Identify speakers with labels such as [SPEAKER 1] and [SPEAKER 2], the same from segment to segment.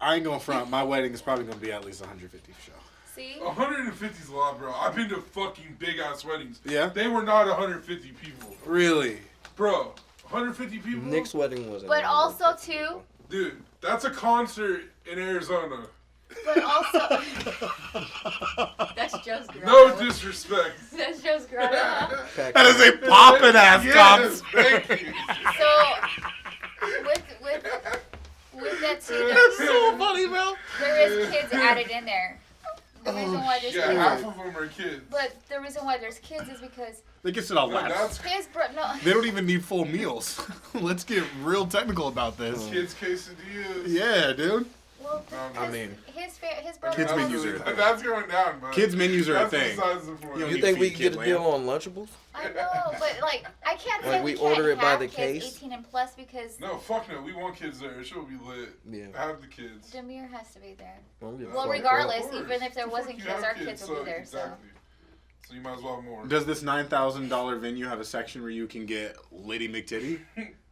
[SPEAKER 1] I ain't gonna front. My wedding is probably gonna be at least 150 for sure.
[SPEAKER 2] See?
[SPEAKER 3] 150 is a lot, bro. I've been to fucking big ass weddings.
[SPEAKER 1] Yeah?
[SPEAKER 3] They were not 150 people.
[SPEAKER 1] Really?
[SPEAKER 3] Bro, 150 people?
[SPEAKER 4] Nick's wedding wasn't.
[SPEAKER 2] But also, too...
[SPEAKER 3] Dude, that's a concert in Arizona.
[SPEAKER 2] But also... That's Joe's grotto.
[SPEAKER 3] No disrespect.
[SPEAKER 2] That's Joe's grotto, huh?
[SPEAKER 1] That is a poppin' ass
[SPEAKER 3] Yes,
[SPEAKER 1] cops.
[SPEAKER 3] thank you.
[SPEAKER 2] So, with that too,
[SPEAKER 1] That's so funny, bro.
[SPEAKER 2] there is kids added in there. The reason why there's
[SPEAKER 3] Yeah,
[SPEAKER 2] kids,
[SPEAKER 3] half of them are kids.
[SPEAKER 2] but the reason why there's kids is because
[SPEAKER 1] They can sit on
[SPEAKER 3] No,
[SPEAKER 1] laps.
[SPEAKER 2] his no.
[SPEAKER 1] They don't even need full meals. Let's get real technical about this.
[SPEAKER 3] Kids quesadillas.
[SPEAKER 1] Yeah, dude.
[SPEAKER 2] Well,
[SPEAKER 4] I mean,
[SPEAKER 2] his brother.
[SPEAKER 1] Kids
[SPEAKER 2] also-
[SPEAKER 1] menus are a thing.
[SPEAKER 3] That's going down, man.
[SPEAKER 1] Kids menus are a
[SPEAKER 3] That's
[SPEAKER 1] thing.
[SPEAKER 3] besides the point.
[SPEAKER 1] You
[SPEAKER 4] you
[SPEAKER 1] need
[SPEAKER 4] think
[SPEAKER 1] to
[SPEAKER 4] we
[SPEAKER 1] feed
[SPEAKER 4] could get a
[SPEAKER 1] kid
[SPEAKER 4] deal
[SPEAKER 1] lamb.
[SPEAKER 4] on Lunchables?
[SPEAKER 2] I know, but like I can't say
[SPEAKER 4] Like,
[SPEAKER 2] we
[SPEAKER 4] we
[SPEAKER 2] can't
[SPEAKER 4] order it by
[SPEAKER 2] have
[SPEAKER 4] the
[SPEAKER 2] kids
[SPEAKER 4] case?
[SPEAKER 2] 18 and plus because
[SPEAKER 3] No, fuck no. We want kids there. It should be lit.
[SPEAKER 4] Yeah.
[SPEAKER 3] Have the kids.
[SPEAKER 2] Demir has to be there.
[SPEAKER 4] Don't give a
[SPEAKER 2] Well,
[SPEAKER 4] fuck.
[SPEAKER 2] regardless,
[SPEAKER 3] Of course.
[SPEAKER 2] even if there
[SPEAKER 3] The
[SPEAKER 2] wasn't
[SPEAKER 3] fuck
[SPEAKER 2] kids,
[SPEAKER 3] you
[SPEAKER 2] our
[SPEAKER 3] have
[SPEAKER 2] kids will be there.
[SPEAKER 3] Exactly. So you might as well have more.
[SPEAKER 1] Does this $9,000 venue have a section where you can get Liddy McTitty?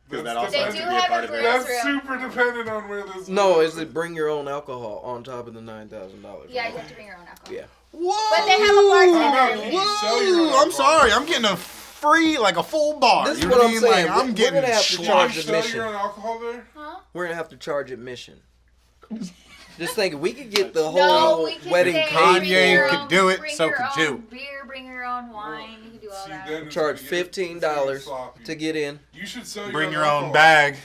[SPEAKER 1] Because that
[SPEAKER 3] That's
[SPEAKER 1] also
[SPEAKER 2] They
[SPEAKER 1] has
[SPEAKER 2] do
[SPEAKER 1] to be a
[SPEAKER 2] have
[SPEAKER 1] part
[SPEAKER 2] a
[SPEAKER 1] of
[SPEAKER 2] group.
[SPEAKER 1] it.
[SPEAKER 3] That's
[SPEAKER 2] room.
[SPEAKER 3] super dependent on where this.
[SPEAKER 4] No,
[SPEAKER 3] is
[SPEAKER 4] is it bring your own alcohol on top of the $9,000?
[SPEAKER 2] Yeah, you have to bring your own alcohol.
[SPEAKER 4] Yeah.
[SPEAKER 1] Whoa!
[SPEAKER 2] But they have a bartender.
[SPEAKER 3] Can you sell your own
[SPEAKER 1] Whoa! I'm
[SPEAKER 3] alcohol?
[SPEAKER 1] sorry. I'm getting a free, like a full bar.
[SPEAKER 4] This is
[SPEAKER 1] you know
[SPEAKER 4] what
[SPEAKER 1] I
[SPEAKER 4] I'm
[SPEAKER 1] mean?
[SPEAKER 4] saying.
[SPEAKER 1] Like, I'm
[SPEAKER 4] We're
[SPEAKER 1] getting
[SPEAKER 4] gonna have to
[SPEAKER 3] Can
[SPEAKER 4] charge
[SPEAKER 3] you
[SPEAKER 4] the
[SPEAKER 3] sell
[SPEAKER 4] mission.
[SPEAKER 3] your own alcohol there?
[SPEAKER 2] Huh?
[SPEAKER 4] We're gonna have to charge admission. Just think, we could get the
[SPEAKER 2] No,
[SPEAKER 4] whole
[SPEAKER 2] we can
[SPEAKER 4] wedding
[SPEAKER 2] say
[SPEAKER 1] Kanye
[SPEAKER 2] bring your
[SPEAKER 1] could
[SPEAKER 2] own-
[SPEAKER 1] do it,
[SPEAKER 2] bring
[SPEAKER 1] so
[SPEAKER 2] your
[SPEAKER 1] could
[SPEAKER 2] own
[SPEAKER 1] you.
[SPEAKER 2] Beer, bring your own wine. You can do all
[SPEAKER 3] See,
[SPEAKER 2] that.
[SPEAKER 3] then it's
[SPEAKER 4] charge
[SPEAKER 3] gonna get-
[SPEAKER 4] $15
[SPEAKER 3] it's gonna get sloppy.
[SPEAKER 4] to get in.
[SPEAKER 3] You should sell
[SPEAKER 1] Bring your
[SPEAKER 3] alcohol.
[SPEAKER 1] own bag.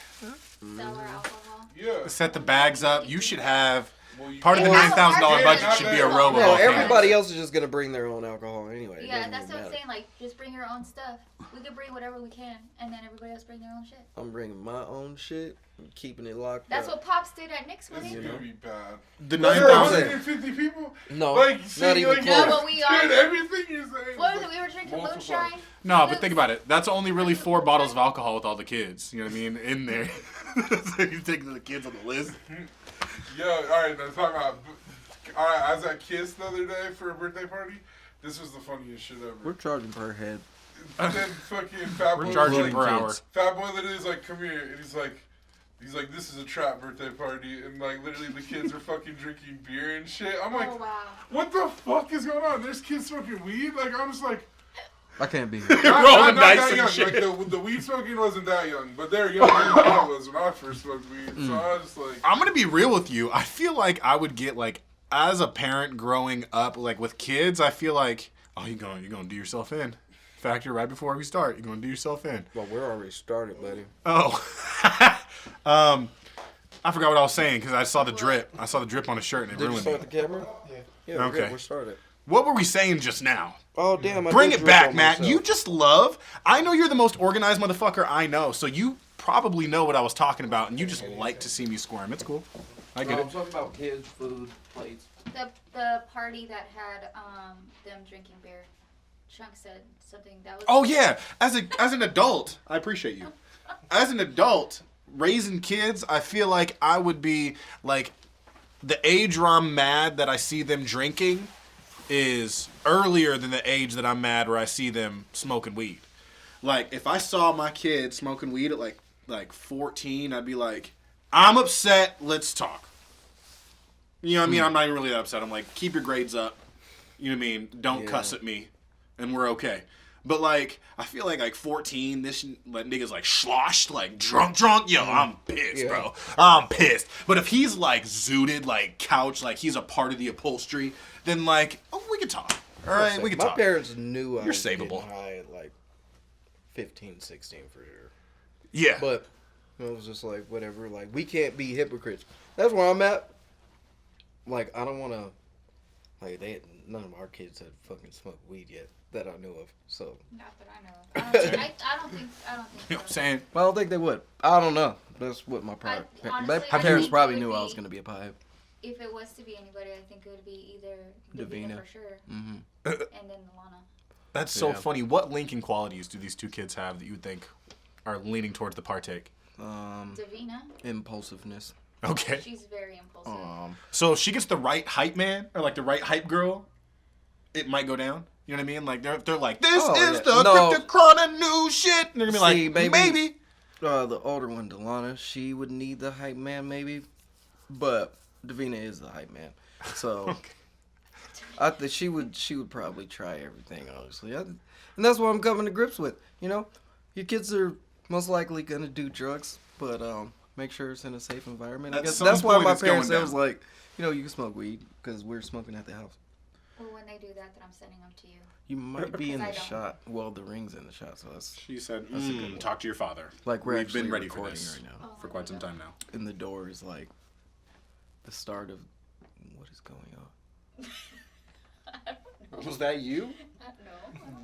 [SPEAKER 2] Sell our alcohol.
[SPEAKER 3] Yeah.
[SPEAKER 1] Set the bags up. You should have
[SPEAKER 3] Well, you
[SPEAKER 1] part of the
[SPEAKER 2] Yeah,
[SPEAKER 1] $9,000
[SPEAKER 2] our
[SPEAKER 1] budget
[SPEAKER 2] kids-
[SPEAKER 1] should be a
[SPEAKER 2] No,
[SPEAKER 1] row of
[SPEAKER 4] No,
[SPEAKER 1] all cans.
[SPEAKER 4] everybody else is just gonna bring their own alcohol anyway. It
[SPEAKER 2] Yeah,
[SPEAKER 4] doesn't
[SPEAKER 2] that's
[SPEAKER 4] even
[SPEAKER 2] what I'm
[SPEAKER 4] matter.
[SPEAKER 2] saying. Like, just bring your own stuff. We can bring whatever we can, and then everybody else bring their own shit.
[SPEAKER 4] I'm bringing my own shit, and keeping it locked
[SPEAKER 2] That's
[SPEAKER 4] up.
[SPEAKER 2] what Pops did at Nick's
[SPEAKER 3] It's
[SPEAKER 2] wedding.
[SPEAKER 3] gonna be bad.
[SPEAKER 1] The
[SPEAKER 3] There are
[SPEAKER 1] 9,000.
[SPEAKER 3] 150 people.
[SPEAKER 4] No,
[SPEAKER 3] Like,
[SPEAKER 4] not
[SPEAKER 3] see,
[SPEAKER 4] even
[SPEAKER 3] like,
[SPEAKER 2] No,
[SPEAKER 4] close.
[SPEAKER 2] but we are.
[SPEAKER 3] Dude, everything you're saying.
[SPEAKER 2] What
[SPEAKER 3] is
[SPEAKER 2] was it? We were drinking
[SPEAKER 3] multiple.
[SPEAKER 2] moonshine.
[SPEAKER 1] No, but think about it. That's only really 4 bottles of alcohol with all the kids. You know what I mean? In there. So you take the kids on the list.
[SPEAKER 3] Yo, alright, now talk about. Alright, I was at Kiss the other day for a birthday party. This was the funniest shit ever.
[SPEAKER 4] We're charging per head.
[SPEAKER 3] Then fucking Fat Boy.
[SPEAKER 1] We're charging
[SPEAKER 4] Little
[SPEAKER 1] per
[SPEAKER 4] kids.
[SPEAKER 1] hour.
[SPEAKER 3] Fat Boy literally is like, come here, and he's like, this is a trap birthday party, and like literally the kids are fucking drinking beer and shit. I'm like,
[SPEAKER 2] Oh wow.
[SPEAKER 3] what the fuck is going on? There's kids smoking weed. Like I'm just like,
[SPEAKER 4] I can't be here.
[SPEAKER 1] Rolling dice
[SPEAKER 3] that
[SPEAKER 1] and
[SPEAKER 3] young.
[SPEAKER 1] shit.
[SPEAKER 3] Like the weed smoking wasn't that young, but they're younger than I was when I first smoked weed. So I was just like,
[SPEAKER 1] I'm gonna be real with you. I feel like I would get like, as a parent growing up, like with kids, I feel like, oh, you're gonna do yourself in. Factor right before we start. You're gonna do yourself in.
[SPEAKER 4] Well, we're already started, buddy.
[SPEAKER 1] Oh, I forgot what I was saying because I saw the drip. I saw the drip on his shirt and it
[SPEAKER 4] Did you
[SPEAKER 1] ruined
[SPEAKER 4] start
[SPEAKER 1] me.
[SPEAKER 4] the camera? Yeah. We're
[SPEAKER 1] Okay.
[SPEAKER 4] good. We're started.
[SPEAKER 1] What were we saying just now?
[SPEAKER 4] Oh damn! I
[SPEAKER 1] Bring
[SPEAKER 4] did
[SPEAKER 1] it
[SPEAKER 4] drip
[SPEAKER 1] back,
[SPEAKER 4] on
[SPEAKER 1] Matt.
[SPEAKER 4] myself.
[SPEAKER 1] You just love. I know you're the most organized motherfucker I know, so you probably know what I was talking about, and you just like to see me squirm. It's cool. I get
[SPEAKER 4] I'm
[SPEAKER 1] it.
[SPEAKER 4] talking about kids, food, plates.
[SPEAKER 2] The party that had them drinking beer. Chunk said something that was.
[SPEAKER 1] Oh yeah, as an adult, I appreciate you. As an adult, raising kids, I feel like I would be like the age where I'm mad that I see them drinking is earlier than the age that I'm mad where I see them smoking weed. Like if I saw my kid smoking weed at like 14, I'd be like, I'm upset. Let's talk. You know what I mean? I'm not even really that upset. I'm like, keep your grades up. You know what I mean? Don't cuss at me. And we're okay. But like, I feel like 14, this like, nigga's like sloshed, like drunk. Yo, I'm pissed, bro. I'm pissed. But if he's like zooted, like couch, like he's a part of the upholstery, then like, oh, we can talk. All right, we can
[SPEAKER 4] My
[SPEAKER 1] talk.
[SPEAKER 4] parents knew I
[SPEAKER 1] You're
[SPEAKER 4] was getting
[SPEAKER 1] savable.
[SPEAKER 4] high at like 15, 16 for sure.
[SPEAKER 1] Yeah.
[SPEAKER 4] But it was just like, whatever. Like, we can't be hypocrites. That's where I'm at. Like, I don't want to. Like, none of our kids had fucking smoked weed yet that I knew of. So.
[SPEAKER 2] Not that I know of. I don't think.
[SPEAKER 1] You know what I'm saying?
[SPEAKER 4] Well, I don't think they would. I don't know. That's what my parents.
[SPEAKER 2] honestly,
[SPEAKER 4] My
[SPEAKER 2] I
[SPEAKER 4] parents
[SPEAKER 2] think
[SPEAKER 4] probably
[SPEAKER 2] it would
[SPEAKER 4] knew I
[SPEAKER 2] be-
[SPEAKER 4] was gonna be a pipe.
[SPEAKER 2] If it was to be anybody, I think it would be either
[SPEAKER 4] Davina.
[SPEAKER 2] for sure,
[SPEAKER 4] Mm-hmm.
[SPEAKER 2] and then Lana.
[SPEAKER 1] That's so
[SPEAKER 4] Yeah.
[SPEAKER 1] funny. What Lincoln qualities do these two kids have that you would think are leaning towards the partake?
[SPEAKER 2] Davina,
[SPEAKER 4] Impulsiveness.
[SPEAKER 1] Okay.
[SPEAKER 2] she's very impulsive.
[SPEAKER 1] So if she gets the right hype man or like the right hype girl, it might go down. You know what I mean? Like they're like, this
[SPEAKER 4] Oh,
[SPEAKER 1] is
[SPEAKER 4] yeah.
[SPEAKER 1] the
[SPEAKER 4] No.
[SPEAKER 1] Cryptochrona new shit. And they're gonna be
[SPEAKER 4] See,
[SPEAKER 1] like,
[SPEAKER 4] maybe-
[SPEAKER 1] maybe.
[SPEAKER 4] The older one, Delana, she would need the hype man maybe, but Davina is the hype man, so I think she would probably try everything, honestly, and that's what I'm coming to grips with. You know, your kids are most likely gonna do drugs, but make sure it's in a safe environment. I guess that's why my parents was like, you know, you can smoke weed because we're smoking at the house.
[SPEAKER 2] Well, when they do that, then I'm sending them to you.
[SPEAKER 4] You might be in the
[SPEAKER 2] I don't.
[SPEAKER 4] shot. Well, the ring's in the shot, so that's
[SPEAKER 1] She said, talk to your father.
[SPEAKER 4] like we're
[SPEAKER 1] We've
[SPEAKER 4] actually
[SPEAKER 1] been ready for
[SPEAKER 4] recording
[SPEAKER 1] this
[SPEAKER 4] right now.
[SPEAKER 2] Oh
[SPEAKER 1] for
[SPEAKER 2] my
[SPEAKER 1] quite some
[SPEAKER 2] God.
[SPEAKER 1] time now.
[SPEAKER 4] And the door is like the start of what is going on.
[SPEAKER 1] Was that you?
[SPEAKER 2] No.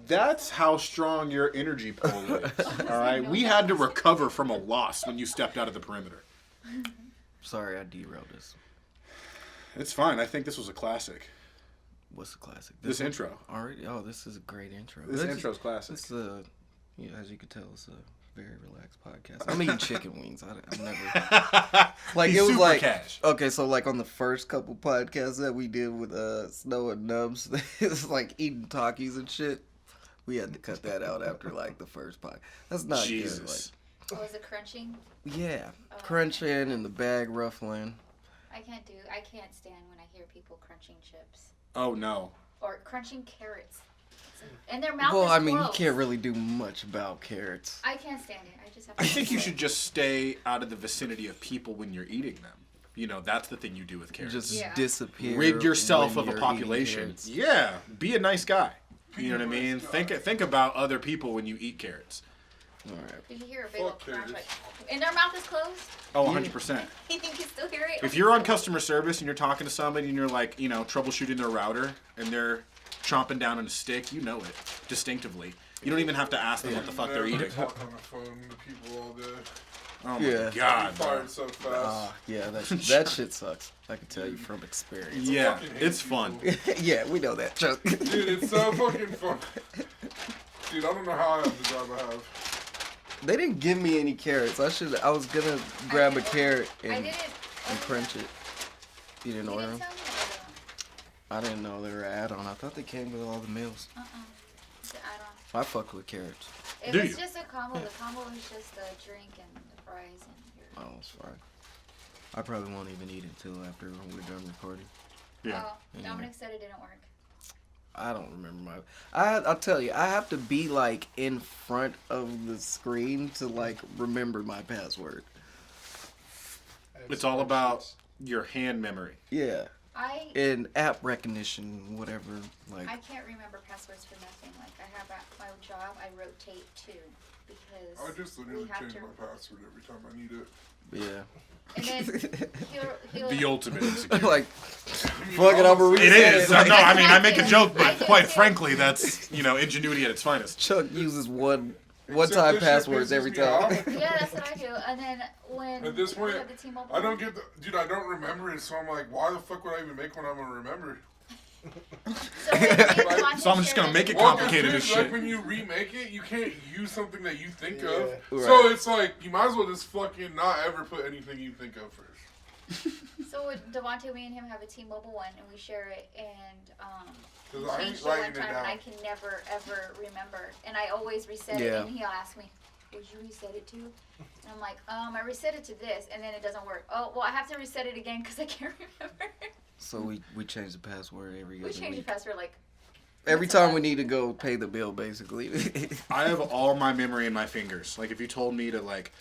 [SPEAKER 1] That's how strong your energy pole is. All right, we had to recover from a loss when you stepped out of the perimeter.
[SPEAKER 4] Sorry, I derailed this.
[SPEAKER 1] It's fine. I think this was a classic.
[SPEAKER 4] What's the classic?
[SPEAKER 1] This
[SPEAKER 4] one?
[SPEAKER 1] intro.
[SPEAKER 4] Already? Oh, this is a great intro.
[SPEAKER 1] This intro's classic.
[SPEAKER 4] This is as you can tell, it's a very relaxed podcast. I'm eating chicken wings. I'm never like
[SPEAKER 1] He's
[SPEAKER 4] it was
[SPEAKER 1] super
[SPEAKER 4] like
[SPEAKER 1] cash.
[SPEAKER 4] okay, so like on the first couple podcasts that we did with Snow and Nubs, it was like eating Takis and shit. We had to cut that out after like the first pod. That's not
[SPEAKER 1] Jesus.
[SPEAKER 2] Oh, is it crunching?
[SPEAKER 4] good. Like, yeah,
[SPEAKER 2] Oh,
[SPEAKER 4] crunching and the bag ruffling.
[SPEAKER 2] I can't stand when I hear people crunching chips.
[SPEAKER 1] Oh no.
[SPEAKER 2] Or crunching carrots. And their mouth
[SPEAKER 4] Well,
[SPEAKER 2] is
[SPEAKER 4] I mean,
[SPEAKER 2] closed.
[SPEAKER 4] you can't really do much about carrots.
[SPEAKER 2] I can't stand it. I just have to
[SPEAKER 1] I think you
[SPEAKER 2] say it.
[SPEAKER 1] should just stay out of the vicinity of people when you're eating them. You know, that's the thing you do with carrots.
[SPEAKER 4] Just
[SPEAKER 2] Yeah.
[SPEAKER 4] disappear.
[SPEAKER 1] Rid yourself
[SPEAKER 4] when
[SPEAKER 1] of a
[SPEAKER 4] you're
[SPEAKER 1] population.
[SPEAKER 4] eating carrots.
[SPEAKER 1] Yeah, be a nice guy. You know what I
[SPEAKER 3] Be a
[SPEAKER 1] mean?
[SPEAKER 3] nice guy.
[SPEAKER 1] Think about other people when you eat carrots.
[SPEAKER 4] All right.
[SPEAKER 2] Did you hear a big old
[SPEAKER 3] Fuck
[SPEAKER 2] crunch?
[SPEAKER 3] carrots.
[SPEAKER 2] Like, and their mouth is closed?
[SPEAKER 1] Oh, 100%.
[SPEAKER 2] You think you still hear it?
[SPEAKER 1] If you're on customer service and you're talking to somebody and you're like, you know, troubleshooting their router and they're chomping down on a stick, you know it distinctively. You don't even have to ask them what the fuck they're
[SPEAKER 3] Never
[SPEAKER 1] eating.
[SPEAKER 3] talk on the phone to people all day.
[SPEAKER 1] Oh my
[SPEAKER 4] Yeah.
[SPEAKER 1] god. bro.
[SPEAKER 3] Fired so fast.
[SPEAKER 4] Yeah, that shit sucks. I can tell you from experience.
[SPEAKER 1] Yeah,
[SPEAKER 3] fucking hate
[SPEAKER 1] it's fun.
[SPEAKER 3] people.
[SPEAKER 4] Yeah, we know that, Chuck.
[SPEAKER 3] Dude, it's so fucking fun. Dude, I don't know how I have the job I have.
[SPEAKER 4] They didn't give me any carrots. I was gonna grab a carrot
[SPEAKER 2] I
[SPEAKER 4] and
[SPEAKER 2] didn't.
[SPEAKER 4] crunch it. You didn't
[SPEAKER 2] You
[SPEAKER 4] order
[SPEAKER 2] didn't
[SPEAKER 4] them?
[SPEAKER 2] tell me
[SPEAKER 4] I didn't know they were add-on. I thought they came with all the meals.
[SPEAKER 2] It's an add-on.
[SPEAKER 4] I fucked with carrots.
[SPEAKER 2] If
[SPEAKER 1] Do
[SPEAKER 2] it's
[SPEAKER 1] you?
[SPEAKER 2] just a combo, the combo is just the drink and the fries and your...
[SPEAKER 4] Oh, it's fine. I probably won't even eat it till after we're done recording.
[SPEAKER 1] Yeah.
[SPEAKER 2] Oh, Dominic said it didn't work.
[SPEAKER 4] I don't remember I'll tell you, I have to be like in front of the screen to like remember my password.
[SPEAKER 1] It's all about your hand memory.
[SPEAKER 4] Yeah. And app recognition, whatever. Like
[SPEAKER 2] I can't remember passwords for nothing. Like I have at my job, I rotate too because
[SPEAKER 3] I just literally
[SPEAKER 2] we have
[SPEAKER 3] change
[SPEAKER 2] to.
[SPEAKER 3] my password every time I need it.
[SPEAKER 4] yeah.
[SPEAKER 2] And then he'll
[SPEAKER 1] The ultimate insecurity.
[SPEAKER 4] like fuck it, I'm a
[SPEAKER 1] It is.
[SPEAKER 4] Like,
[SPEAKER 1] No, I mean, I make a joke,
[SPEAKER 2] I
[SPEAKER 1] but
[SPEAKER 2] do
[SPEAKER 1] quite
[SPEAKER 2] too.
[SPEAKER 1] frankly, that's, you know, ingenuity at its finest.
[SPEAKER 4] Chuck uses one
[SPEAKER 3] Except
[SPEAKER 4] time
[SPEAKER 3] this shit
[SPEAKER 4] passwords
[SPEAKER 3] pisses
[SPEAKER 4] every
[SPEAKER 3] me
[SPEAKER 4] time.
[SPEAKER 3] off.
[SPEAKER 2] Yeah, that's what I do. And then when
[SPEAKER 3] At this
[SPEAKER 2] we
[SPEAKER 3] point,
[SPEAKER 2] have the T-Mobile,
[SPEAKER 3] I don't get the... Dude, I don't remember it, so I'm like, why the fuck would I even make one I'm gonna remember?
[SPEAKER 2] So, when me and Devontae
[SPEAKER 1] So I'm just gonna
[SPEAKER 2] share
[SPEAKER 1] make it
[SPEAKER 2] the-
[SPEAKER 1] complicated
[SPEAKER 3] dude,
[SPEAKER 1] as
[SPEAKER 3] like
[SPEAKER 1] shit.
[SPEAKER 3] when you remake it, you can't use something that you think
[SPEAKER 5] Yeah.
[SPEAKER 3] of.
[SPEAKER 4] Right.
[SPEAKER 3] So it's like, you might as well just fucking not ever put anything you think of first.
[SPEAKER 2] So with Devontae, me and him have a T-Mobile one, and we share it, and he
[SPEAKER 3] 'Cause I ain't
[SPEAKER 2] changed it one
[SPEAKER 3] writing it
[SPEAKER 2] time, and I
[SPEAKER 3] down.
[SPEAKER 2] can never ever remember, and I always reset
[SPEAKER 4] Yeah.
[SPEAKER 2] it, and he'll ask me, "Would you reset it to?" And I'm like, I reset it to this, and then it doesn't work. Oh, well, I have to reset it again because I can't remember.
[SPEAKER 4] So we change the password every
[SPEAKER 2] We
[SPEAKER 4] other
[SPEAKER 2] change the
[SPEAKER 4] week.
[SPEAKER 2] password like
[SPEAKER 4] Every
[SPEAKER 2] What's up?
[SPEAKER 4] time we need to go pay the bill, basically.
[SPEAKER 1] I have all my memory in my fingers. Like, if you told me to, like,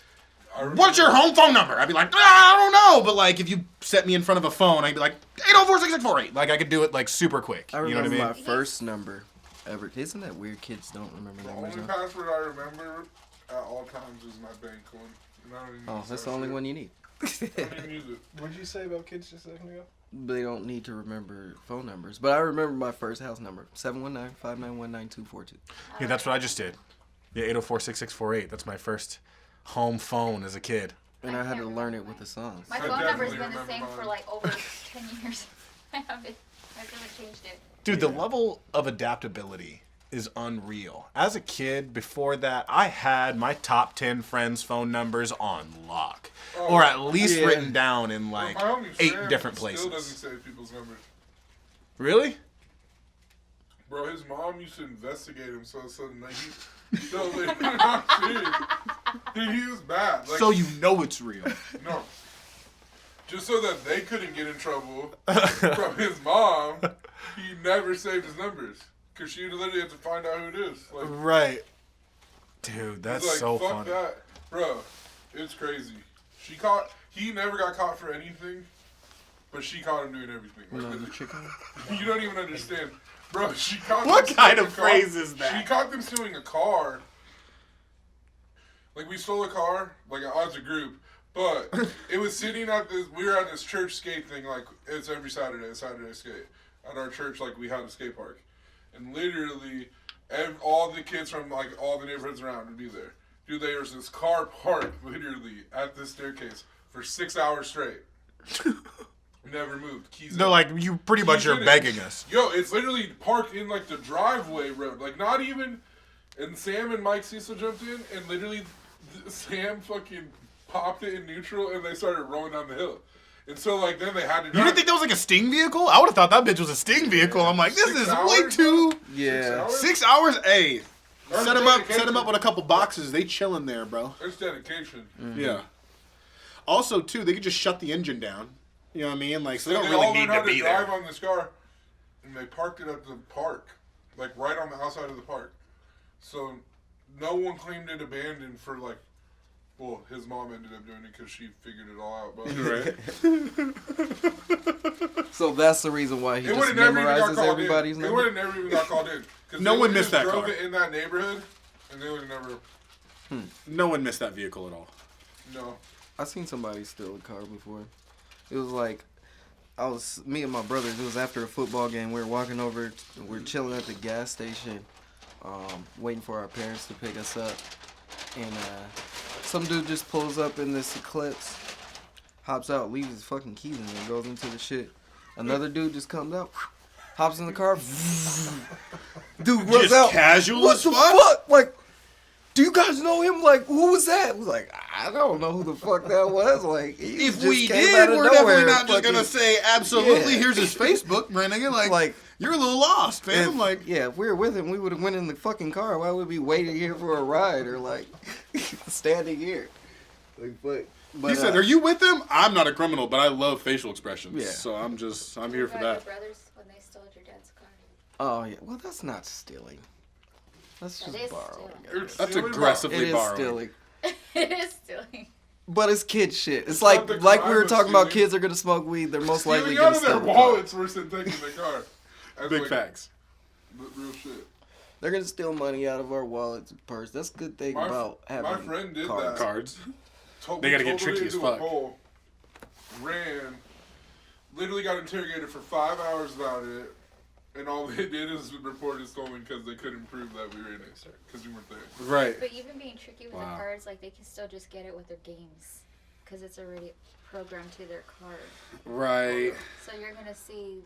[SPEAKER 3] I remember-
[SPEAKER 1] what's your home phone number? I'd be like, I don't know. But, like, if you set me in front of a phone, I'd be like, 804-6648. Like, I could do it, like, super quick.
[SPEAKER 4] I
[SPEAKER 1] You know
[SPEAKER 4] remember
[SPEAKER 1] what I mean?
[SPEAKER 4] my first number ever. Isn't that weird? Kids don't remember
[SPEAKER 3] The
[SPEAKER 4] numbers.
[SPEAKER 3] only
[SPEAKER 4] Huh?
[SPEAKER 3] password I remember at all times is my bank one. And I don't even
[SPEAKER 4] Oh,
[SPEAKER 3] use
[SPEAKER 4] that's
[SPEAKER 3] that
[SPEAKER 4] the only
[SPEAKER 3] shit.
[SPEAKER 4] one you need.
[SPEAKER 3] I don't even use it.
[SPEAKER 5] What did you say about kids just a second ago?
[SPEAKER 4] They don't need to remember phone numbers. But I remember my first house number. 719-591-9242.
[SPEAKER 1] Yeah, that's what I just did. Yeah, 804-6648. That's my first home phone as a kid.
[SPEAKER 4] And
[SPEAKER 2] I
[SPEAKER 4] I had to
[SPEAKER 2] can't
[SPEAKER 4] learn it
[SPEAKER 2] remember
[SPEAKER 4] with the songs.
[SPEAKER 2] my
[SPEAKER 3] I
[SPEAKER 2] phone number's
[SPEAKER 3] definitely
[SPEAKER 2] been the
[SPEAKER 3] remember
[SPEAKER 2] same for
[SPEAKER 3] mine.
[SPEAKER 2] like over 10 years. I haven't changed it.
[SPEAKER 1] Dude, the level of adaptability is unreal. As a kid, before that, I had my top 10 friends' phone numbers on lock.
[SPEAKER 3] Oh,
[SPEAKER 1] or at least
[SPEAKER 4] yeah.
[SPEAKER 1] written down in, like,
[SPEAKER 3] My homie
[SPEAKER 1] 8
[SPEAKER 3] Sam
[SPEAKER 1] different
[SPEAKER 3] Still doesn't
[SPEAKER 1] places.
[SPEAKER 3] save people's numbers.
[SPEAKER 1] Really?
[SPEAKER 3] Bro, his mom used to investigate him so sudden like he no, like, I'm serious. Dude, he was bad. Like,
[SPEAKER 1] So you know it's real.
[SPEAKER 3] no. just so that they couldn't get in trouble from his mom, he never saved his numbers. Because she literally had to find out who it is. Like,
[SPEAKER 1] Right. Dude, that's
[SPEAKER 3] like,
[SPEAKER 1] so
[SPEAKER 3] fuck
[SPEAKER 1] funny.
[SPEAKER 3] that. Bro, it's crazy. He never got caught for anything, but she caught him doing everything. Like,
[SPEAKER 4] chicken.
[SPEAKER 3] you don't even understand. Bro, she caught
[SPEAKER 1] What
[SPEAKER 3] them
[SPEAKER 1] kind
[SPEAKER 3] stealing
[SPEAKER 1] of
[SPEAKER 3] a car.
[SPEAKER 1] phrase is that?
[SPEAKER 3] She caught them stealing a car. Like, we stole a car, like, as a group, but it was sitting at this, we were at this church skate thing, like, it's every Saturday skate. At our church, like, we had a skate park. And literally, all the kids from, like, all the neighborhoods around would be there. Dude, there was this car parked, literally, at this staircase for 6 hours straight. Never moved. Keys
[SPEAKER 1] They're
[SPEAKER 3] in.
[SPEAKER 1] like, you pretty much are
[SPEAKER 3] in it.
[SPEAKER 1] begging us.
[SPEAKER 3] Yo, it's literally parked in like the driveway road. Like not even. And Sam and Mike Cecil jumped in and literally Sam fucking popped it in neutral and they started rolling down the hill. And so like then they had to
[SPEAKER 1] You
[SPEAKER 3] drive.
[SPEAKER 1] didn't think that was like a Sting vehicle? I would have thought that bitch was a Sting vehicle. I'm like, this
[SPEAKER 3] 6
[SPEAKER 1] is
[SPEAKER 3] hours,
[SPEAKER 1] way too.
[SPEAKER 3] bro?
[SPEAKER 4] Yeah.
[SPEAKER 1] 6 hours? Hey.
[SPEAKER 3] Earn
[SPEAKER 1] Set them
[SPEAKER 3] dedication.
[SPEAKER 1] up with a couple boxes. They chilling there, bro.
[SPEAKER 3] There's dedication.
[SPEAKER 1] Yeah. Also, too, they could just shut the engine down. You know what I mean? Like, so they don't
[SPEAKER 3] all
[SPEAKER 1] really need
[SPEAKER 3] learned how
[SPEAKER 1] to be
[SPEAKER 3] drive
[SPEAKER 1] there.
[SPEAKER 3] on this car, and they parked it at the park, like right on the outside of the park. So no one claimed it abandoned for like. Well, his mom ended up doing it because she figured it all out. But
[SPEAKER 1] Right.
[SPEAKER 4] So that's the reason why he
[SPEAKER 3] it would
[SPEAKER 4] just
[SPEAKER 3] have never even got
[SPEAKER 4] memorizes
[SPEAKER 3] called
[SPEAKER 4] everybody's
[SPEAKER 3] in. It
[SPEAKER 4] number.
[SPEAKER 3] would have never even got called in. 'Cause
[SPEAKER 1] No
[SPEAKER 3] they
[SPEAKER 1] one
[SPEAKER 3] would've
[SPEAKER 1] missed
[SPEAKER 3] just
[SPEAKER 1] that
[SPEAKER 3] drove
[SPEAKER 1] car.
[SPEAKER 3] it in that neighborhood, and they would have never.
[SPEAKER 1] No one missed that vehicle at all.
[SPEAKER 3] No.
[SPEAKER 4] I seen somebody steal a car before. It was like, me and my brothers, it was after a football game. We were walking over, we were chilling at the gas station, waiting for our parents to pick us up. And some dude just pulls up in this Eclipse, hops out, leaves his fucking keys in there, goes into the shit. Another dude just comes out, hops in the car, dude runs
[SPEAKER 1] Just
[SPEAKER 4] out.
[SPEAKER 1] casual
[SPEAKER 4] What
[SPEAKER 1] as
[SPEAKER 4] the
[SPEAKER 1] fuck?
[SPEAKER 4] fuck? Like, do you guys know him? Like, who was that? I was like, I don't know who the fuck that was. Like, he
[SPEAKER 1] If
[SPEAKER 4] just
[SPEAKER 1] we
[SPEAKER 4] came
[SPEAKER 1] did,
[SPEAKER 4] out of
[SPEAKER 1] we're
[SPEAKER 4] nowhere,
[SPEAKER 1] definitely not just
[SPEAKER 4] fucking-
[SPEAKER 1] gonna say absolutely.
[SPEAKER 4] Yeah.
[SPEAKER 1] Here's his Facebook, my nigga. Like, you're a little lost, fam. Like,
[SPEAKER 4] yeah, if we were with him, we would have went in the fucking car. Why would we be waiting here for a ride or like standing here? Like, but
[SPEAKER 1] he said, "Are you with him?" I'm not a criminal, but I love facial expressions.
[SPEAKER 4] Yeah.
[SPEAKER 1] So I'm here for
[SPEAKER 2] What about
[SPEAKER 1] that.
[SPEAKER 2] Your brothers when they stole your dad's car.
[SPEAKER 4] Oh yeah, well that's not stealing. That's
[SPEAKER 2] That
[SPEAKER 4] just
[SPEAKER 2] is
[SPEAKER 4] borrowing.
[SPEAKER 2] stealing.
[SPEAKER 3] It's
[SPEAKER 1] That's
[SPEAKER 3] stealing,
[SPEAKER 1] aggressively
[SPEAKER 4] It is
[SPEAKER 1] borrowing.
[SPEAKER 4] stealing,
[SPEAKER 2] It is stealing.
[SPEAKER 4] but it's kid shit. It's
[SPEAKER 3] It's
[SPEAKER 4] like
[SPEAKER 3] not the
[SPEAKER 4] we
[SPEAKER 3] crime
[SPEAKER 4] were
[SPEAKER 3] of
[SPEAKER 4] talking about.
[SPEAKER 3] stealing.
[SPEAKER 4] Kids are gonna smoke weed. They're most likely
[SPEAKER 3] Stealing out
[SPEAKER 4] gonna
[SPEAKER 3] of their
[SPEAKER 4] steal the car.
[SPEAKER 3] wallets worse than taking the car. That's
[SPEAKER 1] Big
[SPEAKER 3] like,
[SPEAKER 1] facts.
[SPEAKER 3] Real shit.
[SPEAKER 4] They're gonna steal money out of our wallets and purse. That's the good thing about having
[SPEAKER 3] my friend did
[SPEAKER 4] cards.
[SPEAKER 3] that.
[SPEAKER 1] Cards.
[SPEAKER 3] We
[SPEAKER 1] They gotta get
[SPEAKER 3] totally
[SPEAKER 1] tricky as
[SPEAKER 3] into a
[SPEAKER 1] fuck.
[SPEAKER 3] pole, literally got interrogated for 5 hours about it, and all they did is report it stolen because they couldn't prove that we were in it because we weren't there.
[SPEAKER 1] Right.
[SPEAKER 2] But even being tricky with
[SPEAKER 1] Wow.
[SPEAKER 2] the cards, like they can still just get it with their games, because it's already programmed to their card.
[SPEAKER 1] Right.
[SPEAKER 2] So you're gonna see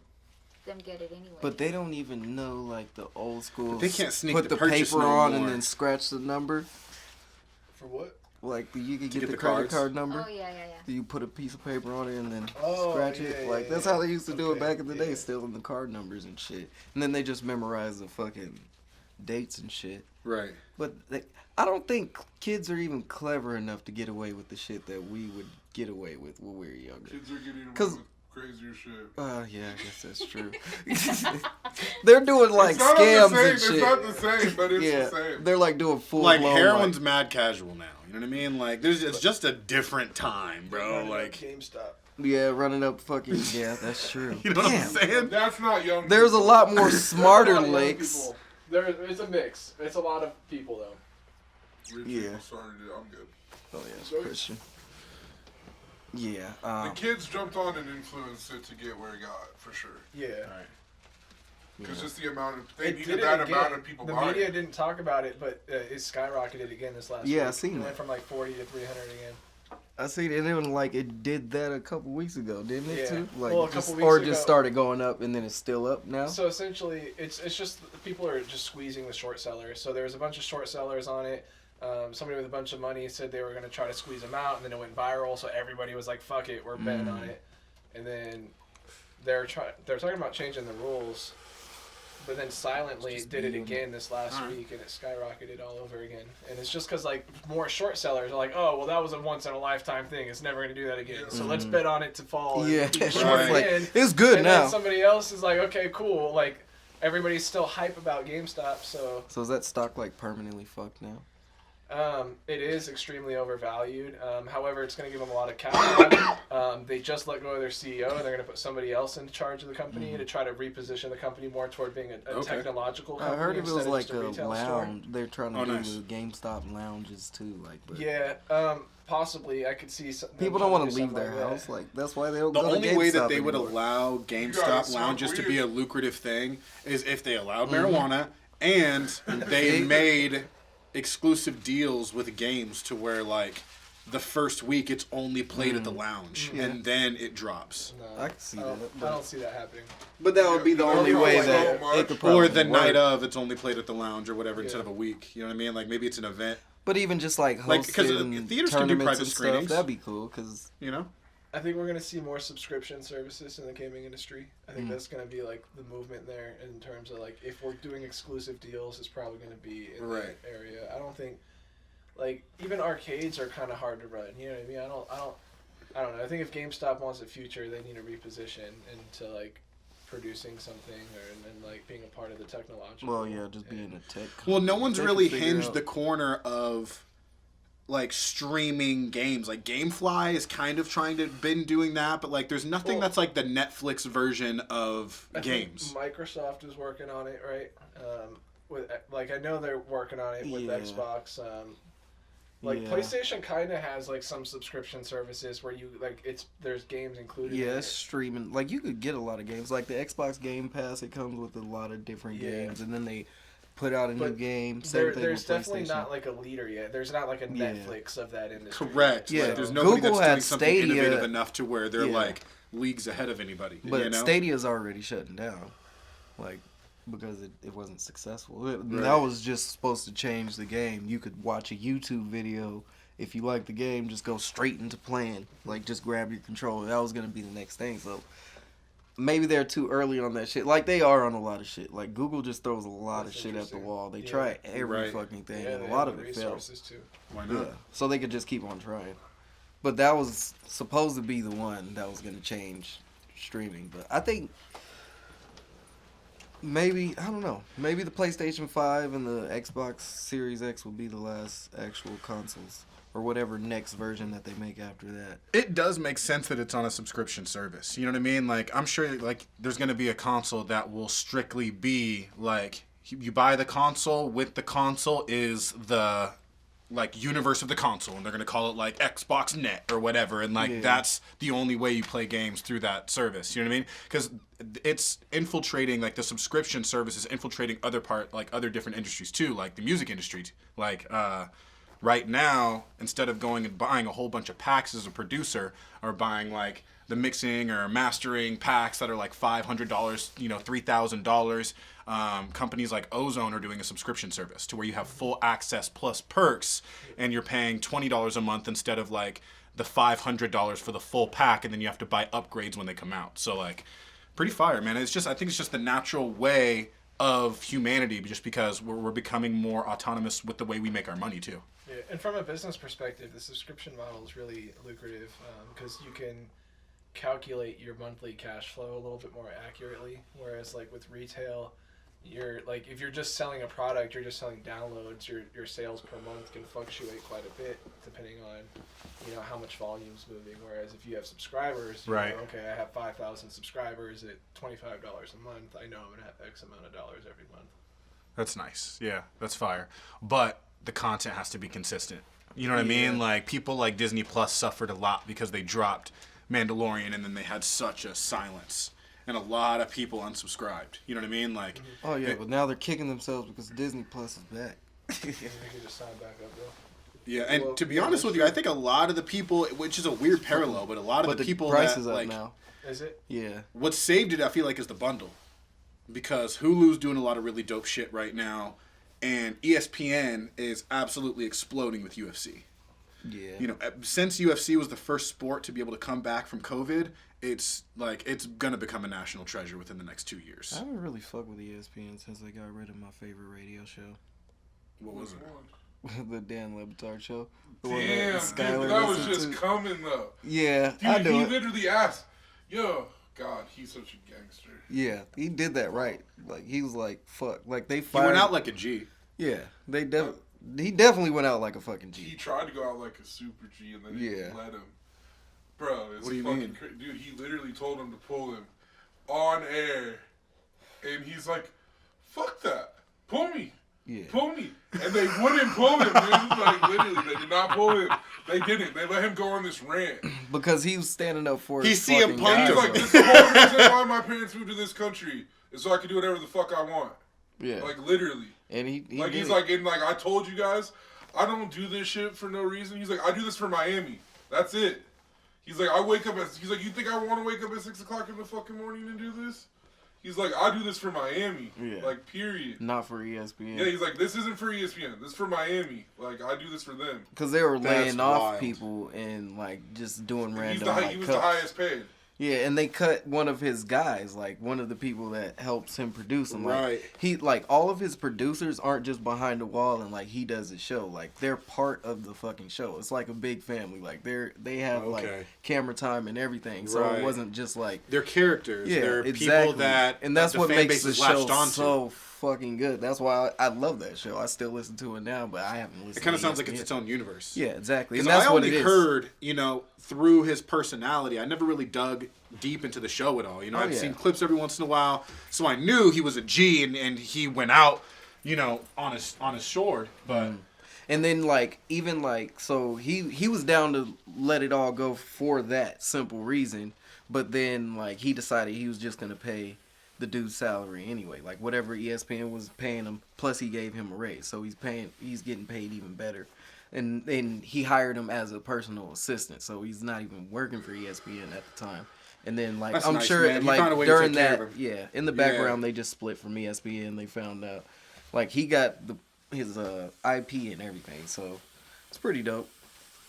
[SPEAKER 2] them get it anyway.
[SPEAKER 4] But they don't even know like the old school.
[SPEAKER 1] They can't sneak
[SPEAKER 4] put
[SPEAKER 1] the
[SPEAKER 4] the
[SPEAKER 1] purchase
[SPEAKER 4] paper
[SPEAKER 1] no
[SPEAKER 4] on and
[SPEAKER 1] more.
[SPEAKER 4] then scratch the number.
[SPEAKER 5] For what?
[SPEAKER 4] Like you could
[SPEAKER 1] To
[SPEAKER 4] get
[SPEAKER 1] get
[SPEAKER 4] the
[SPEAKER 1] the
[SPEAKER 4] credit
[SPEAKER 1] cards?
[SPEAKER 4] card number.
[SPEAKER 2] Oh yeah, yeah, yeah.
[SPEAKER 4] You put a piece of paper on it and then
[SPEAKER 5] Oh,
[SPEAKER 4] scratch it.
[SPEAKER 5] yeah,
[SPEAKER 4] Like
[SPEAKER 5] yeah,
[SPEAKER 4] that's
[SPEAKER 5] yeah.
[SPEAKER 4] how they used to do it
[SPEAKER 5] Okay,
[SPEAKER 4] back in the day,
[SPEAKER 5] yeah.
[SPEAKER 4] stealing the card numbers and shit. And then they just memorize the fucking dates and shit.
[SPEAKER 1] Right.
[SPEAKER 4] But I don't think kids are even clever enough to get away with the shit that we would get away with when we were younger.
[SPEAKER 3] Kids are getting away
[SPEAKER 4] 'Cause-
[SPEAKER 3] with crazier shit.
[SPEAKER 4] Yeah, I guess that's true. They're doing like
[SPEAKER 3] It's not
[SPEAKER 4] scams
[SPEAKER 3] the same.
[SPEAKER 4] and
[SPEAKER 3] It's
[SPEAKER 4] shit.
[SPEAKER 3] not the same, but it's
[SPEAKER 4] Yeah,
[SPEAKER 3] the same.
[SPEAKER 4] they're like doing full
[SPEAKER 1] Like
[SPEAKER 4] blown.
[SPEAKER 1] heroin's mad casual now. You know what I mean? Like it's just a different time, bro.
[SPEAKER 5] Running up
[SPEAKER 1] Like
[SPEAKER 5] GameStop.
[SPEAKER 4] Yeah, running up fucking. Yeah, that's true.
[SPEAKER 1] you know what I'm
[SPEAKER 4] Damn.
[SPEAKER 1] saying?
[SPEAKER 3] That's not young.
[SPEAKER 4] There's a
[SPEAKER 3] people.
[SPEAKER 4] lot more smarter
[SPEAKER 5] There's a lot of young
[SPEAKER 4] licks.
[SPEAKER 5] people. It's a mix. It's a lot of people though.
[SPEAKER 3] Rich
[SPEAKER 4] Yeah.
[SPEAKER 3] people started it. I'm good.
[SPEAKER 4] Oh yeah, it's
[SPEAKER 5] So-
[SPEAKER 4] Christian. Yeah.
[SPEAKER 3] The kids jumped on and influenced it to get where it got, for sure.
[SPEAKER 5] Yeah.
[SPEAKER 3] Because just the amount of they
[SPEAKER 5] It
[SPEAKER 3] needed
[SPEAKER 5] did it
[SPEAKER 3] that
[SPEAKER 5] again.
[SPEAKER 3] amount of people
[SPEAKER 5] The
[SPEAKER 3] behind
[SPEAKER 5] media
[SPEAKER 3] it.
[SPEAKER 5] didn't talk about it, but it skyrocketed again this last week.
[SPEAKER 4] Yeah, I seen
[SPEAKER 5] It
[SPEAKER 4] that.
[SPEAKER 5] went from like 40 to 300 again.
[SPEAKER 4] I see it, and it was like it did that a couple weeks ago, didn't it?
[SPEAKER 5] Yeah.
[SPEAKER 4] Too? Like,
[SPEAKER 5] Well, a
[SPEAKER 4] just,
[SPEAKER 5] couple
[SPEAKER 4] or
[SPEAKER 5] weeks
[SPEAKER 4] just
[SPEAKER 5] ago-
[SPEAKER 4] started going up, and then it's still up now.
[SPEAKER 5] So essentially, it's just people are just squeezing the short sellers. So there was a bunch of short sellers on it. Somebody with a bunch of money said they were going to try to squeeze them out, and then it went viral. So everybody was like, "Fuck it, we're betting on it." And then they're talking about changing the rules but then silently
[SPEAKER 4] Just
[SPEAKER 5] did it
[SPEAKER 4] being-
[SPEAKER 5] again this last
[SPEAKER 1] Alright.
[SPEAKER 5] week, and it skyrocketed all over again. And it's just because like more short sellers are like, oh well, that was a once in a lifetime thing. It's never gonna do that again. So let's bet on it to fall.
[SPEAKER 4] Yeah,
[SPEAKER 5] and keep
[SPEAKER 4] it's
[SPEAKER 5] short
[SPEAKER 1] Right.
[SPEAKER 5] again.
[SPEAKER 4] it's good
[SPEAKER 5] And
[SPEAKER 4] now.
[SPEAKER 5] then somebody else is like, okay, cool. Like everybody's still hype about GameStop, so
[SPEAKER 4] So is that stock like permanently fucked now?
[SPEAKER 5] it is extremely overvalued. However, it's going to give them a lot of capital. They just let go of their CEO, and they're going to put somebody else in charge of the company to try to reposition the company more toward being a
[SPEAKER 1] Okay.
[SPEAKER 5] technological
[SPEAKER 4] I
[SPEAKER 5] company
[SPEAKER 4] heard it
[SPEAKER 5] instead
[SPEAKER 4] was
[SPEAKER 5] of
[SPEAKER 4] like
[SPEAKER 5] just a
[SPEAKER 4] a
[SPEAKER 5] retail store.
[SPEAKER 4] lounge. They're trying to
[SPEAKER 1] Oh,
[SPEAKER 4] do
[SPEAKER 1] nice.
[SPEAKER 4] the GameStop lounges too. Like, but
[SPEAKER 5] Yeah, possibly. I could see some, them
[SPEAKER 4] people don't
[SPEAKER 5] trying
[SPEAKER 4] want
[SPEAKER 5] do
[SPEAKER 4] to leave
[SPEAKER 5] something
[SPEAKER 4] their
[SPEAKER 5] like that.
[SPEAKER 4] house. Like that's why they don't
[SPEAKER 1] The
[SPEAKER 4] go to
[SPEAKER 1] only way that
[SPEAKER 4] GameStop
[SPEAKER 1] they would
[SPEAKER 4] anymore.
[SPEAKER 1] allow
[SPEAKER 3] gotta
[SPEAKER 1] GameStop
[SPEAKER 3] smoke
[SPEAKER 1] lounges to be
[SPEAKER 3] weed.
[SPEAKER 1] a lucrative thing is if they allowed marijuana and they made exclusive deals with games to where like the first week it's only played at the lounge and then it drops.
[SPEAKER 5] No,
[SPEAKER 4] I can see
[SPEAKER 5] I don't,
[SPEAKER 4] that,
[SPEAKER 5] I don't see that happening.
[SPEAKER 4] But that would be the
[SPEAKER 3] Yeah,
[SPEAKER 4] only
[SPEAKER 3] they're
[SPEAKER 4] way
[SPEAKER 3] not
[SPEAKER 4] that
[SPEAKER 3] so much.
[SPEAKER 4] it could probably
[SPEAKER 1] Or the
[SPEAKER 4] work.
[SPEAKER 1] night of it's only played at the lounge or whatever instead
[SPEAKER 5] Yeah.
[SPEAKER 1] of a week. You know what I mean? Like maybe it's an event,
[SPEAKER 4] But even just like
[SPEAKER 1] Like, 'cause
[SPEAKER 4] hosting
[SPEAKER 1] theaters can do
[SPEAKER 4] tournaments
[SPEAKER 1] private
[SPEAKER 4] and stuff,
[SPEAKER 1] screenings.
[SPEAKER 4] that'd be cool. Cause
[SPEAKER 1] you know?
[SPEAKER 5] I think we're going to see more subscription services in the gaming industry. I think that's going to be like the movement there in terms of like if we're doing exclusive deals, it's probably going to be in
[SPEAKER 1] Right.
[SPEAKER 5] that area. I don't think like even arcades are kind of hard to run. You know what I mean? I don't know. I think if GameStop wants a future, they need to reposition into like producing something and like being a part of the technological.
[SPEAKER 4] well, yeah, just being a tech.
[SPEAKER 1] Well, no one's
[SPEAKER 4] They
[SPEAKER 1] really
[SPEAKER 4] can figure
[SPEAKER 1] hinged
[SPEAKER 4] out-
[SPEAKER 1] the corner of like streaming games. Like GameFly is kind of trying to been doing that, but like there's nothing
[SPEAKER 5] Well-
[SPEAKER 1] that's like the Netflix version of
[SPEAKER 5] I think
[SPEAKER 1] games.
[SPEAKER 5] Microsoft is working on it, right? With like I know they're working on it with
[SPEAKER 4] Yeah.
[SPEAKER 5] Xbox. Like
[SPEAKER 4] Yeah.
[SPEAKER 5] PlayStation kind of has like some subscription services where you like there's games included.
[SPEAKER 4] Yeah,
[SPEAKER 5] in
[SPEAKER 4] it's
[SPEAKER 5] it.
[SPEAKER 4] streaming. Like you could get a lot of games. Like the Xbox Game Pass, it comes with a lot of different
[SPEAKER 5] Yeah.
[SPEAKER 4] games, and then they put out a new
[SPEAKER 5] But
[SPEAKER 4] game. Same thing
[SPEAKER 5] There's
[SPEAKER 4] with
[SPEAKER 5] definitely
[SPEAKER 4] PlayStation.
[SPEAKER 5] not like a leader yet. There's not like a
[SPEAKER 4] Yeah.
[SPEAKER 5] Netflix of that industry.
[SPEAKER 1] Correct.
[SPEAKER 4] Yeah.
[SPEAKER 1] Like, there's nobody
[SPEAKER 4] Google
[SPEAKER 1] that's doing
[SPEAKER 4] had
[SPEAKER 1] something
[SPEAKER 4] Stadia.
[SPEAKER 1] innovative enough to where they're
[SPEAKER 4] Yeah.
[SPEAKER 1] like leagues ahead of anybody.
[SPEAKER 4] But
[SPEAKER 1] you know?
[SPEAKER 4] Stadia's already shutting down, like because it wasn't successful. That
[SPEAKER 1] Right.
[SPEAKER 4] was just supposed to change the game. You could watch a YouTube video. If you like the game, just go straight into playing. Like, just grab your controller. That was going to be the next thing. So, maybe they're too early on that shit. Like, they are on a lot of shit. Like, Google just throws a lot
[SPEAKER 5] That's
[SPEAKER 4] of shit at the
[SPEAKER 5] interesting.
[SPEAKER 4] wall. They
[SPEAKER 5] Yeah.
[SPEAKER 4] try every
[SPEAKER 1] Right.
[SPEAKER 4] fucking thing,
[SPEAKER 5] Yeah,
[SPEAKER 4] and
[SPEAKER 5] they
[SPEAKER 4] a lot
[SPEAKER 5] have
[SPEAKER 4] of
[SPEAKER 5] the
[SPEAKER 4] it fails.
[SPEAKER 5] resources too.
[SPEAKER 1] Why
[SPEAKER 4] Yeah.
[SPEAKER 1] not?
[SPEAKER 4] So, they could just keep on trying. But that was supposed to be the one that was going to change streaming. But I think maybe, I don't know, maybe the PlayStation 5 and the Xbox Series X will be the last actual consoles. Or whatever next version that they make after that.
[SPEAKER 1] It does make sense that it's on a subscription service. You know what I mean? Like, I'm sure like there's going to be a console that will strictly be like you buy the console, with the console is the like universe of the console, and they're going to call it like Xbox Net or whatever, and like
[SPEAKER 4] Yeah.
[SPEAKER 1] that's the only way you play games through that service. You know what I mean? Because it's infiltrating, like the subscription service is infiltrating other different industries too, like the music industry. Like right now, instead of going and buying a whole bunch of packs as a producer, or buying like the mixing or mastering packs that are like $500, $3,000, companies like Ozone are doing a subscription service to where you have full access plus perks, and you're paying $20 a month instead of like the $500 for the full pack, and then you have to buy upgrades when they come out. So like, pretty fire, man. I think it's just the natural way of humanity, just because we're becoming more autonomous with the way we make our money too.
[SPEAKER 5] Yeah, and from a business perspective, the subscription model is really lucrative because you can calculate your monthly cash flow a little bit more accurately. Whereas, like with retail, you're like if you're just selling a product, you're just selling downloads. Your sales per month can fluctuate quite a bit depending on how much volume's moving. Whereas if you have subscribers, you
[SPEAKER 1] Right.
[SPEAKER 5] know, okay, I have 5,000 subscribers at $25 a month. I know I'm gonna have X amount of dollars every month.
[SPEAKER 1] That's nice. Yeah, that's fire. But the content has to be consistent. You know what I mean? Like, people like Disney Plus suffered a lot because they dropped Mandalorian and then they had such a silence. And a lot of people unsubscribed. You know what I mean? Like,
[SPEAKER 4] Oh yeah, but now they're kicking themselves because Disney Plus is back.
[SPEAKER 5] And you can just sign back up, though.
[SPEAKER 1] yeah. And
[SPEAKER 5] Well,
[SPEAKER 1] to be
[SPEAKER 5] yeah,
[SPEAKER 1] honest
[SPEAKER 5] that's
[SPEAKER 1] with you, I think a lot of the people, which is a weird parallel, but a lot of
[SPEAKER 4] But
[SPEAKER 1] the
[SPEAKER 4] the
[SPEAKER 1] people
[SPEAKER 4] price
[SPEAKER 1] that,
[SPEAKER 4] is up
[SPEAKER 1] like,
[SPEAKER 4] now.
[SPEAKER 5] Is it?
[SPEAKER 4] Yeah.
[SPEAKER 1] what saved it, I feel like, is the bundle. Because Hulu's doing a lot of really dope shit right now, and ESPN is absolutely exploding with UFC.
[SPEAKER 4] Yeah.
[SPEAKER 1] Since UFC was the first sport to be able to come back from COVID, it's like it's gonna become a national treasure within the next 2 years.
[SPEAKER 4] I haven't really fucked with ESPN since they got rid of my favorite radio show.
[SPEAKER 1] What was it?
[SPEAKER 4] The Dan Le Batard show. The
[SPEAKER 3] Damn,
[SPEAKER 4] that
[SPEAKER 3] dude,
[SPEAKER 4] Skylar
[SPEAKER 3] that was
[SPEAKER 4] listened
[SPEAKER 3] just
[SPEAKER 4] to.
[SPEAKER 3] coming though.
[SPEAKER 4] Yeah,
[SPEAKER 3] Dude,
[SPEAKER 4] I do
[SPEAKER 3] he
[SPEAKER 4] it.
[SPEAKER 3] literally asked, "Yo, God, he's such a gangster."
[SPEAKER 4] Yeah, he did that right. Like he was like, "Fuck!" Like they
[SPEAKER 1] He
[SPEAKER 4] fired.
[SPEAKER 1] went out like a G.
[SPEAKER 4] Yeah, he definitely went out like a fucking
[SPEAKER 3] He
[SPEAKER 4] G.
[SPEAKER 3] tried to go out like a super G, and then he
[SPEAKER 4] Yeah.
[SPEAKER 3] let him. Bro, it's
[SPEAKER 1] What do you
[SPEAKER 3] fucking
[SPEAKER 1] mean?
[SPEAKER 3] Dude, he literally told him to pull him on air, and he's like, "Fuck that, pull me."
[SPEAKER 4] Yeah.
[SPEAKER 3] Pull me. And they wouldn't pull him, dude. Like, literally, they did not pull him. They didn't. They let him go on this rant.
[SPEAKER 4] Because he was standing up for
[SPEAKER 1] He
[SPEAKER 4] his
[SPEAKER 1] CM
[SPEAKER 4] fucking
[SPEAKER 1] Punk
[SPEAKER 4] guys.
[SPEAKER 3] He's like,
[SPEAKER 1] bro.
[SPEAKER 3] this is the whole reason why my parents moved to this country is so I can do whatever the fuck I want.
[SPEAKER 4] Yeah.
[SPEAKER 3] Like, literally.
[SPEAKER 4] And he
[SPEAKER 3] Like,
[SPEAKER 4] did
[SPEAKER 3] he's
[SPEAKER 4] it.
[SPEAKER 3] like, and like, I told you guys, I don't do this shit for no reason. He's like, I do this for Miami. That's it. He's like, he's like, you think I want to wake up at 6 o'clock in the fucking morning and do this? He's like, I do this for Miami.
[SPEAKER 4] Yeah.
[SPEAKER 3] Like, period.
[SPEAKER 4] Not for ESPN.
[SPEAKER 3] Yeah, he's like, this isn't for ESPN. This is for Miami. Like, I do this for them.
[SPEAKER 4] Because they were
[SPEAKER 1] That's
[SPEAKER 4] laying off
[SPEAKER 1] wild.
[SPEAKER 4] people and like just doing
[SPEAKER 3] He
[SPEAKER 4] random
[SPEAKER 3] was
[SPEAKER 4] like
[SPEAKER 3] the
[SPEAKER 4] cuts.
[SPEAKER 3] highest paid.
[SPEAKER 4] Yeah, and they cut one of his guys, like one of the people that helps him produce him. Like,
[SPEAKER 1] Right.
[SPEAKER 4] he like all of his producers aren't just behind the wall and like he does the show. Like they're part of the fucking show. It's like a big family. Like they have
[SPEAKER 1] Okay.
[SPEAKER 4] like camera time and everything. So
[SPEAKER 1] Right.
[SPEAKER 4] it wasn't just like
[SPEAKER 1] They're characters.
[SPEAKER 4] yeah,
[SPEAKER 1] They're
[SPEAKER 4] exactly.
[SPEAKER 1] people that
[SPEAKER 4] and that's
[SPEAKER 1] the
[SPEAKER 4] what
[SPEAKER 1] fan
[SPEAKER 4] makes
[SPEAKER 1] base
[SPEAKER 4] the
[SPEAKER 1] is latched
[SPEAKER 4] show
[SPEAKER 1] onto.
[SPEAKER 4] so fucking good. That's why I love that show. I still listen to it now, but I haven't listened.
[SPEAKER 1] It kind of
[SPEAKER 4] to
[SPEAKER 1] sounds like it's
[SPEAKER 4] ESPN.
[SPEAKER 1] its own universe.
[SPEAKER 4] Yeah, exactly. And
[SPEAKER 1] Because
[SPEAKER 4] that's
[SPEAKER 1] I
[SPEAKER 4] what
[SPEAKER 1] only
[SPEAKER 4] it is.
[SPEAKER 1] heard, through his personality. I never really dug deep into the show at all.
[SPEAKER 4] Oh,
[SPEAKER 1] I'd
[SPEAKER 4] yeah.
[SPEAKER 1] seen clips every once in a while, so I knew he was a G, and he went out, on his sword. But
[SPEAKER 4] And then so he was down to let it all go for that simple reason, but then he decided he was just gonna pay the dude's salary anyway, like whatever ESPN was paying him, plus he gave him a raise, so he's getting paid even better. And then he hired him as a personal assistant, so he's not even working for ESPN at the time. And then
[SPEAKER 1] That's
[SPEAKER 4] I'm
[SPEAKER 1] nice,
[SPEAKER 4] sure
[SPEAKER 1] man. You found a way to
[SPEAKER 4] during
[SPEAKER 1] take care
[SPEAKER 4] that,
[SPEAKER 1] of him.
[SPEAKER 4] yeah, in the background they just split from ESPN. They found out he got his IP and everything, so it's pretty dope.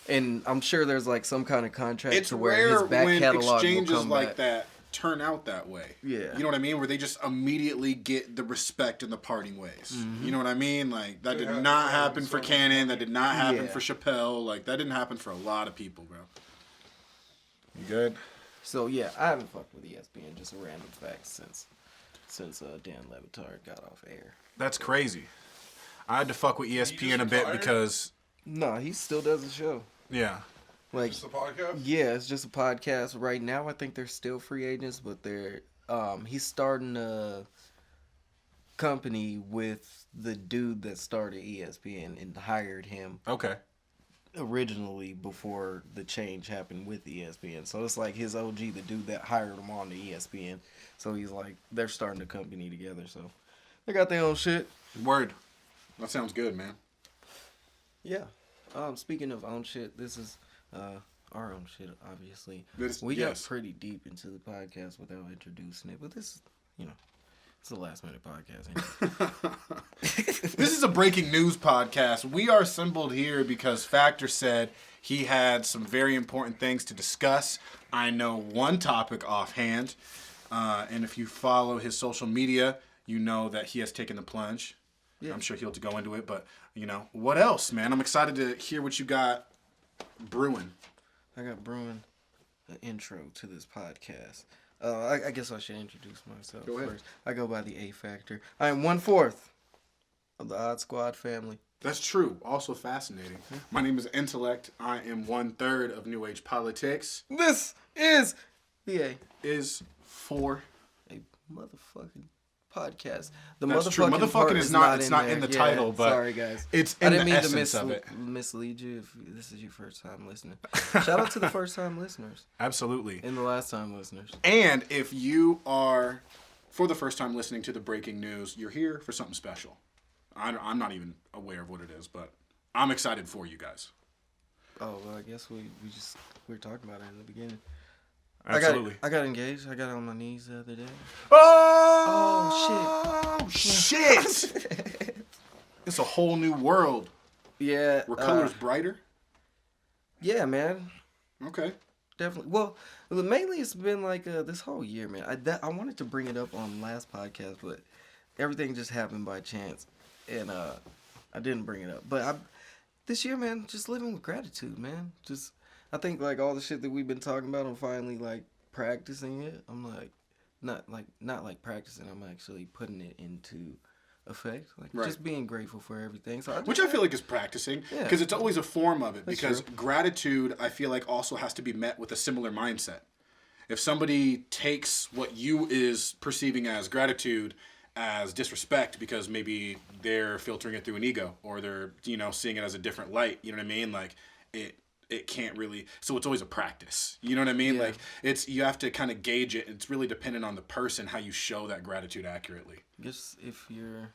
[SPEAKER 4] And I'm sure there's some kind of contract
[SPEAKER 1] it's
[SPEAKER 4] to where
[SPEAKER 1] rare
[SPEAKER 4] his back
[SPEAKER 1] when
[SPEAKER 4] catalog will
[SPEAKER 1] exchanges
[SPEAKER 4] come
[SPEAKER 1] like
[SPEAKER 4] back.
[SPEAKER 1] that turn out that way.
[SPEAKER 4] Yeah.
[SPEAKER 1] You know what I mean? Where they just immediately get the respect in the parting ways. You know what I mean? That did
[SPEAKER 3] Yeah,
[SPEAKER 1] not
[SPEAKER 3] yeah,
[SPEAKER 1] happen for
[SPEAKER 3] so-
[SPEAKER 1] Cannon. That did not happen
[SPEAKER 4] Yeah.
[SPEAKER 1] for Chappelle. That didn't happen for a lot of people, bro. You good?
[SPEAKER 4] So yeah, I haven't fucked with ESPN. Just a random fact since Dan Le Batard got off air.
[SPEAKER 1] That's crazy. I had to fuck with ESPN a bit
[SPEAKER 3] retired?
[SPEAKER 1] because,
[SPEAKER 4] No, he still does the show.
[SPEAKER 1] yeah.
[SPEAKER 3] Just a podcast?
[SPEAKER 4] Yeah, it's just a podcast. Right now, I think they're still free agents, but they're he's starting a company with the dude that started ESPN and hired him
[SPEAKER 1] Okay.
[SPEAKER 4] originally before the change happened with ESPN. So it's like his OG, the dude that hired him on to ESPN. So he's they're starting a company together. So they got their own shit.
[SPEAKER 1] Word. That sounds good, man.
[SPEAKER 4] Yeah. Speaking of own shit, this is our own shit, obviously. We
[SPEAKER 1] Yes.
[SPEAKER 4] got pretty deep into the podcast without introducing it, but this, it's a last minute podcast.
[SPEAKER 1] This is a breaking news podcast. We are assembled here because Factor said he had some very important things to discuss. I know one topic offhand, and if you follow his social media, you know that he has taken the plunge.
[SPEAKER 4] Yeah.
[SPEAKER 1] I'm sure he'll have to go into it, but what else, man? I'm excited to hear what you got brewing.
[SPEAKER 4] I got brewing an intro to this podcast. I guess I should introduce myself
[SPEAKER 1] Go ahead.
[SPEAKER 4] first. I go by the A-Factor. I am 1/4 of the Odd Squad family.
[SPEAKER 1] That's true. Also fascinating. My name is Intellect. I am 1/3 of New Age Politics.
[SPEAKER 4] This is the A
[SPEAKER 1] For
[SPEAKER 4] motherfucking podcast. The
[SPEAKER 1] That's true.
[SPEAKER 4] motherfucking
[SPEAKER 1] Motherfucking
[SPEAKER 4] part
[SPEAKER 1] is
[SPEAKER 4] is
[SPEAKER 1] not-
[SPEAKER 4] not
[SPEAKER 1] it's
[SPEAKER 4] in
[SPEAKER 1] not
[SPEAKER 4] there.
[SPEAKER 1] in the
[SPEAKER 4] Yeah,
[SPEAKER 1] title, but
[SPEAKER 4] sorry guys.
[SPEAKER 1] it's
[SPEAKER 4] I
[SPEAKER 1] in
[SPEAKER 4] didn't
[SPEAKER 1] the
[SPEAKER 4] mean to
[SPEAKER 1] essence of it.
[SPEAKER 4] mislead you if this is your first time listening. Shout out to the first time listeners
[SPEAKER 1] Absolutely.
[SPEAKER 4] and the last time listeners.
[SPEAKER 1] And if you are, for the first time listening to the breaking news, you're here for something special. I'm not even aware of what it is, but I'm excited for you guys.
[SPEAKER 4] Oh well, I guess we were talking about it in the beginning.
[SPEAKER 1] Absolutely.
[SPEAKER 4] I got engaged. I got on my knees the other day.
[SPEAKER 1] Oh shit! It's a whole new world
[SPEAKER 4] Yeah.
[SPEAKER 1] where color's brighter.
[SPEAKER 4] Yeah, man.
[SPEAKER 1] Okay.
[SPEAKER 4] definitely. Well, mainly it's been like this whole year, man. I wanted to bring it up on last podcast, but everything just happened by chance, and I didn't bring it up. But this year, man, just living with gratitude, man. Just I think like all the shit that we've been talking about, I'm finally like practicing it. I'm like not like practicing. I'm actually putting it into effect, like
[SPEAKER 1] Right.
[SPEAKER 4] just being grateful for everything. So
[SPEAKER 1] Which I feel like is practicing,
[SPEAKER 4] Yeah.
[SPEAKER 1] because it's always a form of it.
[SPEAKER 4] That's
[SPEAKER 1] Because
[SPEAKER 4] true.
[SPEAKER 1] gratitude, I feel like, also has to be met with a similar mindset. If somebody takes what you is perceiving as gratitude as disrespect, because maybe they're filtering it through an ego, or they're seeing it as a different light, you know what I mean? Like it can't really. So it's always a practice. You know what I mean?
[SPEAKER 4] Yeah.
[SPEAKER 1] Like you have to kind of gauge it. It's really dependent on the person how you show that gratitude accurately.
[SPEAKER 4] Just if you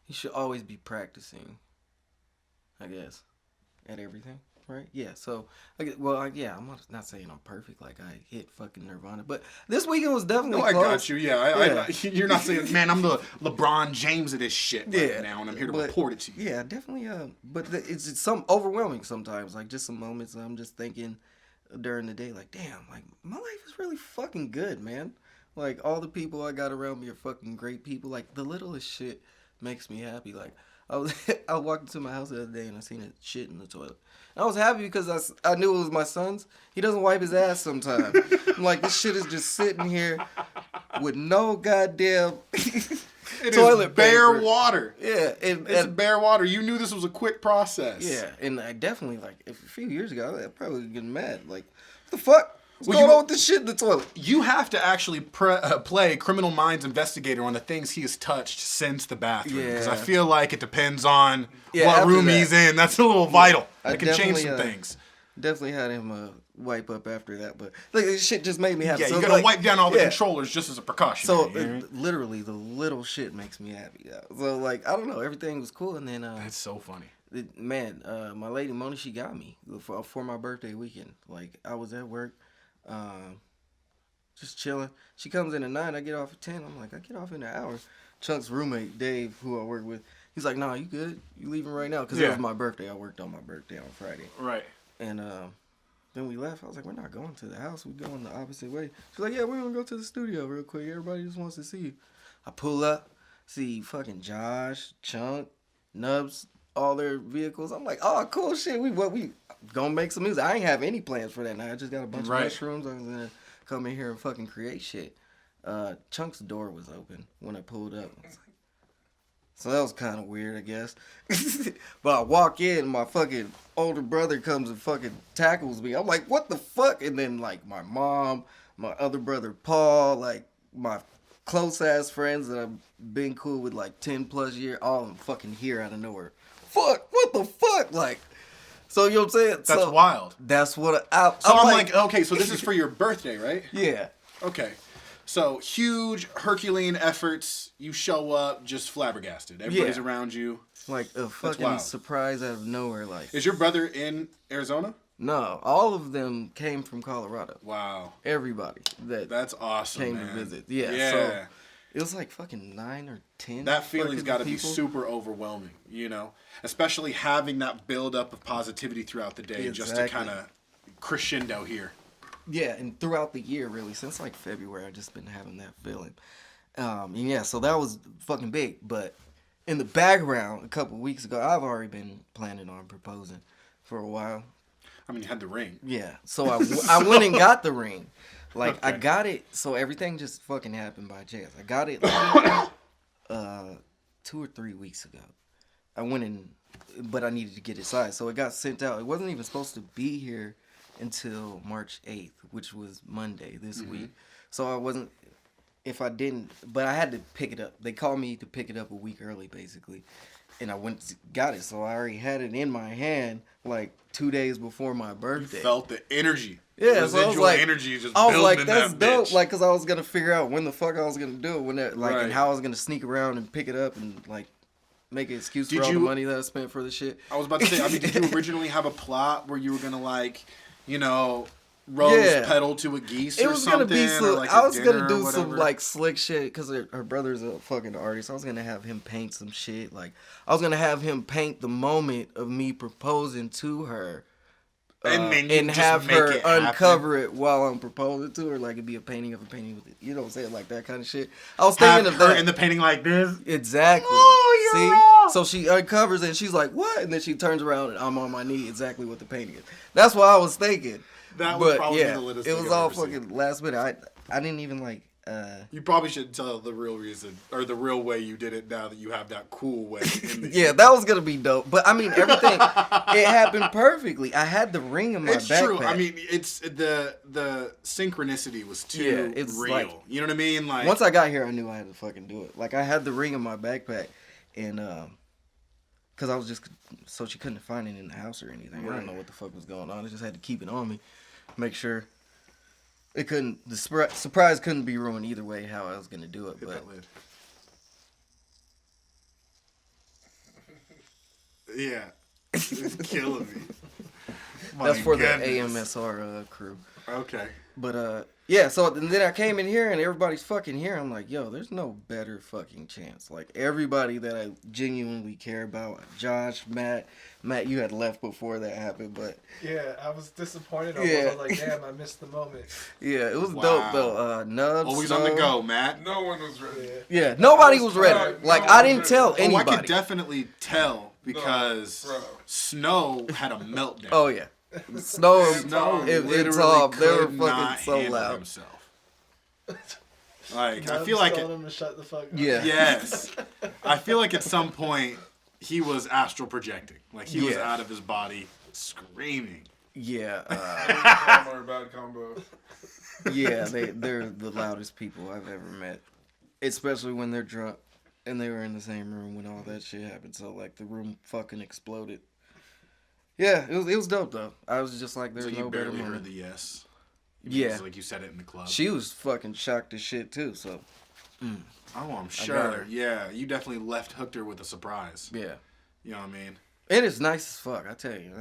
[SPEAKER 4] should always be practicing, I guess, at everything, right? Yeah. So, I'm not saying I'm perfect, like I hit fucking Nirvana, but this weekend was definitely
[SPEAKER 1] No, I
[SPEAKER 4] close.
[SPEAKER 1] got you. Yeah, you're not saying, man, I'm the LeBron James of this shit right now, and I'm here to report it to you.
[SPEAKER 4] Yeah, definitely. But it's some overwhelming sometimes. Like just some moments I'm just thinking during the day, like, damn, like my life is really fucking good, man. Like all the people I got around me are fucking great people. Like the littlest shit makes me happy. Like I walked into my house the other day and I seen a shit in the toilet. And I was happy because I knew it was my son's. He doesn't wipe his ass sometimes. I'm like, this shit is just sitting here with no goddamn
[SPEAKER 1] It
[SPEAKER 4] toilet
[SPEAKER 1] is bare
[SPEAKER 4] paper.
[SPEAKER 1] water.
[SPEAKER 4] Yeah,
[SPEAKER 1] It's bare water. You knew this was a quick process.
[SPEAKER 4] yeah, and I definitely a few years ago I probably getting mad. Like, what the fuck? What's
[SPEAKER 1] Well,
[SPEAKER 4] going
[SPEAKER 1] you-
[SPEAKER 4] on with this shit in the toilet?
[SPEAKER 1] You have to actually play Criminal Minds investigator on the things he has touched since the bathroom. Because I
[SPEAKER 4] Yeah.
[SPEAKER 1] feel like it depends on
[SPEAKER 4] Yeah,
[SPEAKER 1] what
[SPEAKER 4] after
[SPEAKER 1] room
[SPEAKER 4] that.
[SPEAKER 1] he's in. That's a little vital.
[SPEAKER 4] I
[SPEAKER 1] It can change
[SPEAKER 4] definitely,
[SPEAKER 1] some things.
[SPEAKER 4] Definitely had him wipe up after that, but like this shit just made me happy.
[SPEAKER 1] Yeah,
[SPEAKER 4] So
[SPEAKER 1] you
[SPEAKER 4] it's
[SPEAKER 1] gotta
[SPEAKER 4] like,
[SPEAKER 1] wipe down all the
[SPEAKER 4] yeah.
[SPEAKER 1] controllers just as a precaution.
[SPEAKER 4] So
[SPEAKER 1] you know what I mean?
[SPEAKER 4] literally, the little shit makes me happy. Yeah. So like, I don't know, everything was cool, and then
[SPEAKER 1] That's so funny.
[SPEAKER 4] my lady Mona, she got me for my birthday weekend. Like I was at work, just chilling. She comes in at 9. I get off at 10. I'm like, I get off in an hour. Chunk's roommate Dave, who I work with, he's like, nah, you good? You leaving right now? Because it
[SPEAKER 1] Yeah.
[SPEAKER 4] was my birthday. I worked on my birthday on Friday.
[SPEAKER 1] Right.
[SPEAKER 4] And then we left. I was like, we're not going to the house. We're going the opposite way. She's like, yeah, we're going to go to the studio real quick. Everybody just wants to see you. I pull up, see fucking Josh, Chunk, Nubs, all their vehicles. I'm like, oh, cool shit. We gonna make some music. I ain't have any plans for that night. I just got a bunch
[SPEAKER 1] Right.
[SPEAKER 4] of mushrooms. I was going to come in here and fucking create shit. Chunk's door was open when I pulled up. I was like, so that was kind of weird, I guess. But I walk in, my fucking older brother comes and fucking tackles me. I'm like, what the fuck? And then, like, my mom, my other brother, Paul, like, my close-ass friends that I've been cool with, like, 10 plus years, all of them fucking here out of nowhere. Fuck, what the fuck? Like, so, you know what I'm saying?
[SPEAKER 1] That's wild.
[SPEAKER 4] That's what
[SPEAKER 1] So I'm like, okay, so this is for your birthday, right?
[SPEAKER 4] yeah.
[SPEAKER 1] Okay. So huge Herculean efforts. You show up just flabbergasted. Everybody's
[SPEAKER 4] Yeah.
[SPEAKER 1] around you.
[SPEAKER 4] Like a fucking
[SPEAKER 1] wild.
[SPEAKER 4] surprise out of nowhere. Like,
[SPEAKER 1] Is your brother in Arizona?
[SPEAKER 4] no, all of them came from Colorado.
[SPEAKER 1] Wow.
[SPEAKER 4] Everybody that
[SPEAKER 1] That's awesome,
[SPEAKER 4] came
[SPEAKER 1] man.
[SPEAKER 4] to visit. Yeah.
[SPEAKER 1] Yeah.
[SPEAKER 4] So it was like fucking 9 or 10.
[SPEAKER 1] That feeling's
[SPEAKER 4] fucking
[SPEAKER 1] got to be
[SPEAKER 4] people.
[SPEAKER 1] super overwhelming, you know? Especially having that buildup of positivity throughout the day just to
[SPEAKER 4] Exactly.
[SPEAKER 1] kind of crescendo here.
[SPEAKER 4] Yeah, and throughout the year, really, since like February, I've just been having that feeling. And yeah, so that was fucking big. But in the background, a couple weeks ago, I've already been planning on proposing for a while.
[SPEAKER 1] I mean, you had the ring.
[SPEAKER 4] Yeah, so I went and got the ring. Like, I
[SPEAKER 1] Okay.
[SPEAKER 4] got it, so everything just fucking happened by chance. I got it like 2 or 3 weeks ago. I went in, but I needed to get it sized, so it got sent out. It wasn't even supposed to be here until March 8th, which was Monday this week. So I wasn't, but I had to pick it up. They called me to pick it up a week early, basically. And I went got it, so I already had it in my hand like 2 days before my birthday.
[SPEAKER 1] Felt the energy.
[SPEAKER 4] Yeah,
[SPEAKER 1] The
[SPEAKER 4] so I was
[SPEAKER 1] residual
[SPEAKER 4] like,
[SPEAKER 1] energy just
[SPEAKER 4] I was
[SPEAKER 1] building
[SPEAKER 4] like,
[SPEAKER 1] in
[SPEAKER 4] that's
[SPEAKER 1] that
[SPEAKER 4] dope.
[SPEAKER 1] bitch.
[SPEAKER 4] Like, cause I was gonna figure out when the fuck I was gonna do it,
[SPEAKER 1] Right.
[SPEAKER 4] and how I was gonna sneak around and pick it up and like make an excuse
[SPEAKER 1] Did
[SPEAKER 4] for all
[SPEAKER 1] you-
[SPEAKER 4] the money that I spent for the shit.
[SPEAKER 1] I was about to say, I mean, did you originally have a plot where you were going to, like, you know, rose
[SPEAKER 4] Yeah.
[SPEAKER 1] petal to a geese
[SPEAKER 4] It
[SPEAKER 1] or
[SPEAKER 4] was
[SPEAKER 1] something?
[SPEAKER 4] gonna be
[SPEAKER 1] or
[SPEAKER 4] some.
[SPEAKER 1] like
[SPEAKER 4] I
[SPEAKER 1] a
[SPEAKER 4] was
[SPEAKER 1] dinner
[SPEAKER 4] gonna
[SPEAKER 1] or
[SPEAKER 4] do some
[SPEAKER 1] whatever?
[SPEAKER 4] like slick shit because her brother's a fucking artist. I was gonna have him paint some shit. Like I was gonna have him paint the moment of me proposing to her
[SPEAKER 1] And then you
[SPEAKER 4] and
[SPEAKER 1] just
[SPEAKER 4] have
[SPEAKER 1] make
[SPEAKER 4] her
[SPEAKER 1] it happen.
[SPEAKER 4] uncover it while I'm proposing to her, like it'd be a painting of a painting with it. You know what I'm saying? Like that kind of shit. I was thinking
[SPEAKER 1] Have
[SPEAKER 4] of
[SPEAKER 1] her
[SPEAKER 4] that.
[SPEAKER 1] in the painting like this.
[SPEAKER 4] Exactly.
[SPEAKER 1] Oh, you're
[SPEAKER 4] See?
[SPEAKER 1] wrong.
[SPEAKER 4] So she uncovers it and she's like, what? And then she turns around and I'm on my knee, exactly what the painting is. That's what I was thinking.
[SPEAKER 1] That would
[SPEAKER 4] But
[SPEAKER 1] probably
[SPEAKER 4] yeah,
[SPEAKER 1] be the littest
[SPEAKER 4] it
[SPEAKER 1] thing
[SPEAKER 4] was
[SPEAKER 1] I've
[SPEAKER 4] all
[SPEAKER 1] ever seen.
[SPEAKER 4] fucking last minute. I didn't even like,
[SPEAKER 1] You probably should tell the real reason or the real way you did it now that you have that cool way. In the
[SPEAKER 4] yeah, that was gonna be dope. But I mean, everything, it happened perfectly. I had the ring in my
[SPEAKER 1] It's
[SPEAKER 4] backpack.
[SPEAKER 1] true. I mean, it's the synchronicity was too
[SPEAKER 4] Yeah, it's
[SPEAKER 1] real.
[SPEAKER 4] like-
[SPEAKER 1] You know what I mean? Like
[SPEAKER 4] Once I got here, I knew I had to fucking do it. Like I had the ring in my backpack, and because I was just so she couldn't find it in the house or anything. I
[SPEAKER 1] Right.
[SPEAKER 4] don't know what the fuck was going on. I just had to keep it on me, make sure it couldn't. The surprise couldn't be ruined either way. How I was gonna do it,
[SPEAKER 1] hit
[SPEAKER 4] but
[SPEAKER 1] that lid. Yeah, it's killing me.
[SPEAKER 4] that's
[SPEAKER 1] My
[SPEAKER 4] for
[SPEAKER 1] goodness.
[SPEAKER 4] the AMSR crew.
[SPEAKER 1] Okay.
[SPEAKER 4] But yeah, so then I came in here and everybody's fucking here. I'm like, yo, there's no better fucking chance. Like everybody that I genuinely care about, Josh, Matt, you had left before that happened, but
[SPEAKER 5] Yeah, I was disappointed.
[SPEAKER 4] Yeah.
[SPEAKER 5] I was like, damn, I missed the moment.
[SPEAKER 4] yeah, it was
[SPEAKER 1] Wow.
[SPEAKER 4] dope though. Nubs,
[SPEAKER 1] Always on the
[SPEAKER 4] Snow.
[SPEAKER 1] go, Matt.
[SPEAKER 3] No one was ready.
[SPEAKER 5] Yeah.
[SPEAKER 4] Yeah, nobody was ready.
[SPEAKER 3] Right,
[SPEAKER 4] Like
[SPEAKER 3] no
[SPEAKER 4] I
[SPEAKER 3] one
[SPEAKER 4] didn't
[SPEAKER 3] was
[SPEAKER 4] tell
[SPEAKER 3] ready.
[SPEAKER 1] Oh, I
[SPEAKER 4] anybody.
[SPEAKER 1] could definitely tell because
[SPEAKER 3] bro.
[SPEAKER 1] Snow had a meltdown.
[SPEAKER 4] Oh yeah, Snow.
[SPEAKER 1] Snow
[SPEAKER 4] it
[SPEAKER 1] literally
[SPEAKER 4] all. They were
[SPEAKER 1] could
[SPEAKER 4] fucking
[SPEAKER 1] not
[SPEAKER 4] so
[SPEAKER 1] handle
[SPEAKER 4] loud.
[SPEAKER 1] himself. Like I
[SPEAKER 5] Nubs
[SPEAKER 1] feel like
[SPEAKER 5] telling him to shut the fuck up.
[SPEAKER 4] Yeah.
[SPEAKER 1] yes, I feel like at some point he was astral projecting. Like he was
[SPEAKER 4] Yeah.
[SPEAKER 1] out of his body, screaming.
[SPEAKER 4] Yeah,
[SPEAKER 3] Combo or bad combo.
[SPEAKER 4] yeah. They're the loudest people I've ever met, especially when they're drunk. And they were in the same room when all that shit happened. So like the room fucking exploded. Yeah, it was dope though. I was just like, there's
[SPEAKER 1] So you
[SPEAKER 4] no better
[SPEAKER 1] barely
[SPEAKER 4] moment.
[SPEAKER 1] heard the yes.
[SPEAKER 4] Yeah.
[SPEAKER 1] Because, like you said it in the club.
[SPEAKER 4] She was fucking shocked as shit too. So
[SPEAKER 1] Oh, I'm
[SPEAKER 4] got
[SPEAKER 1] sure.
[SPEAKER 4] her.
[SPEAKER 1] Yeah, you definitely hooked her with a surprise.
[SPEAKER 4] yeah,
[SPEAKER 1] You know what I mean?
[SPEAKER 4] and it's nice as fuck. I tell you,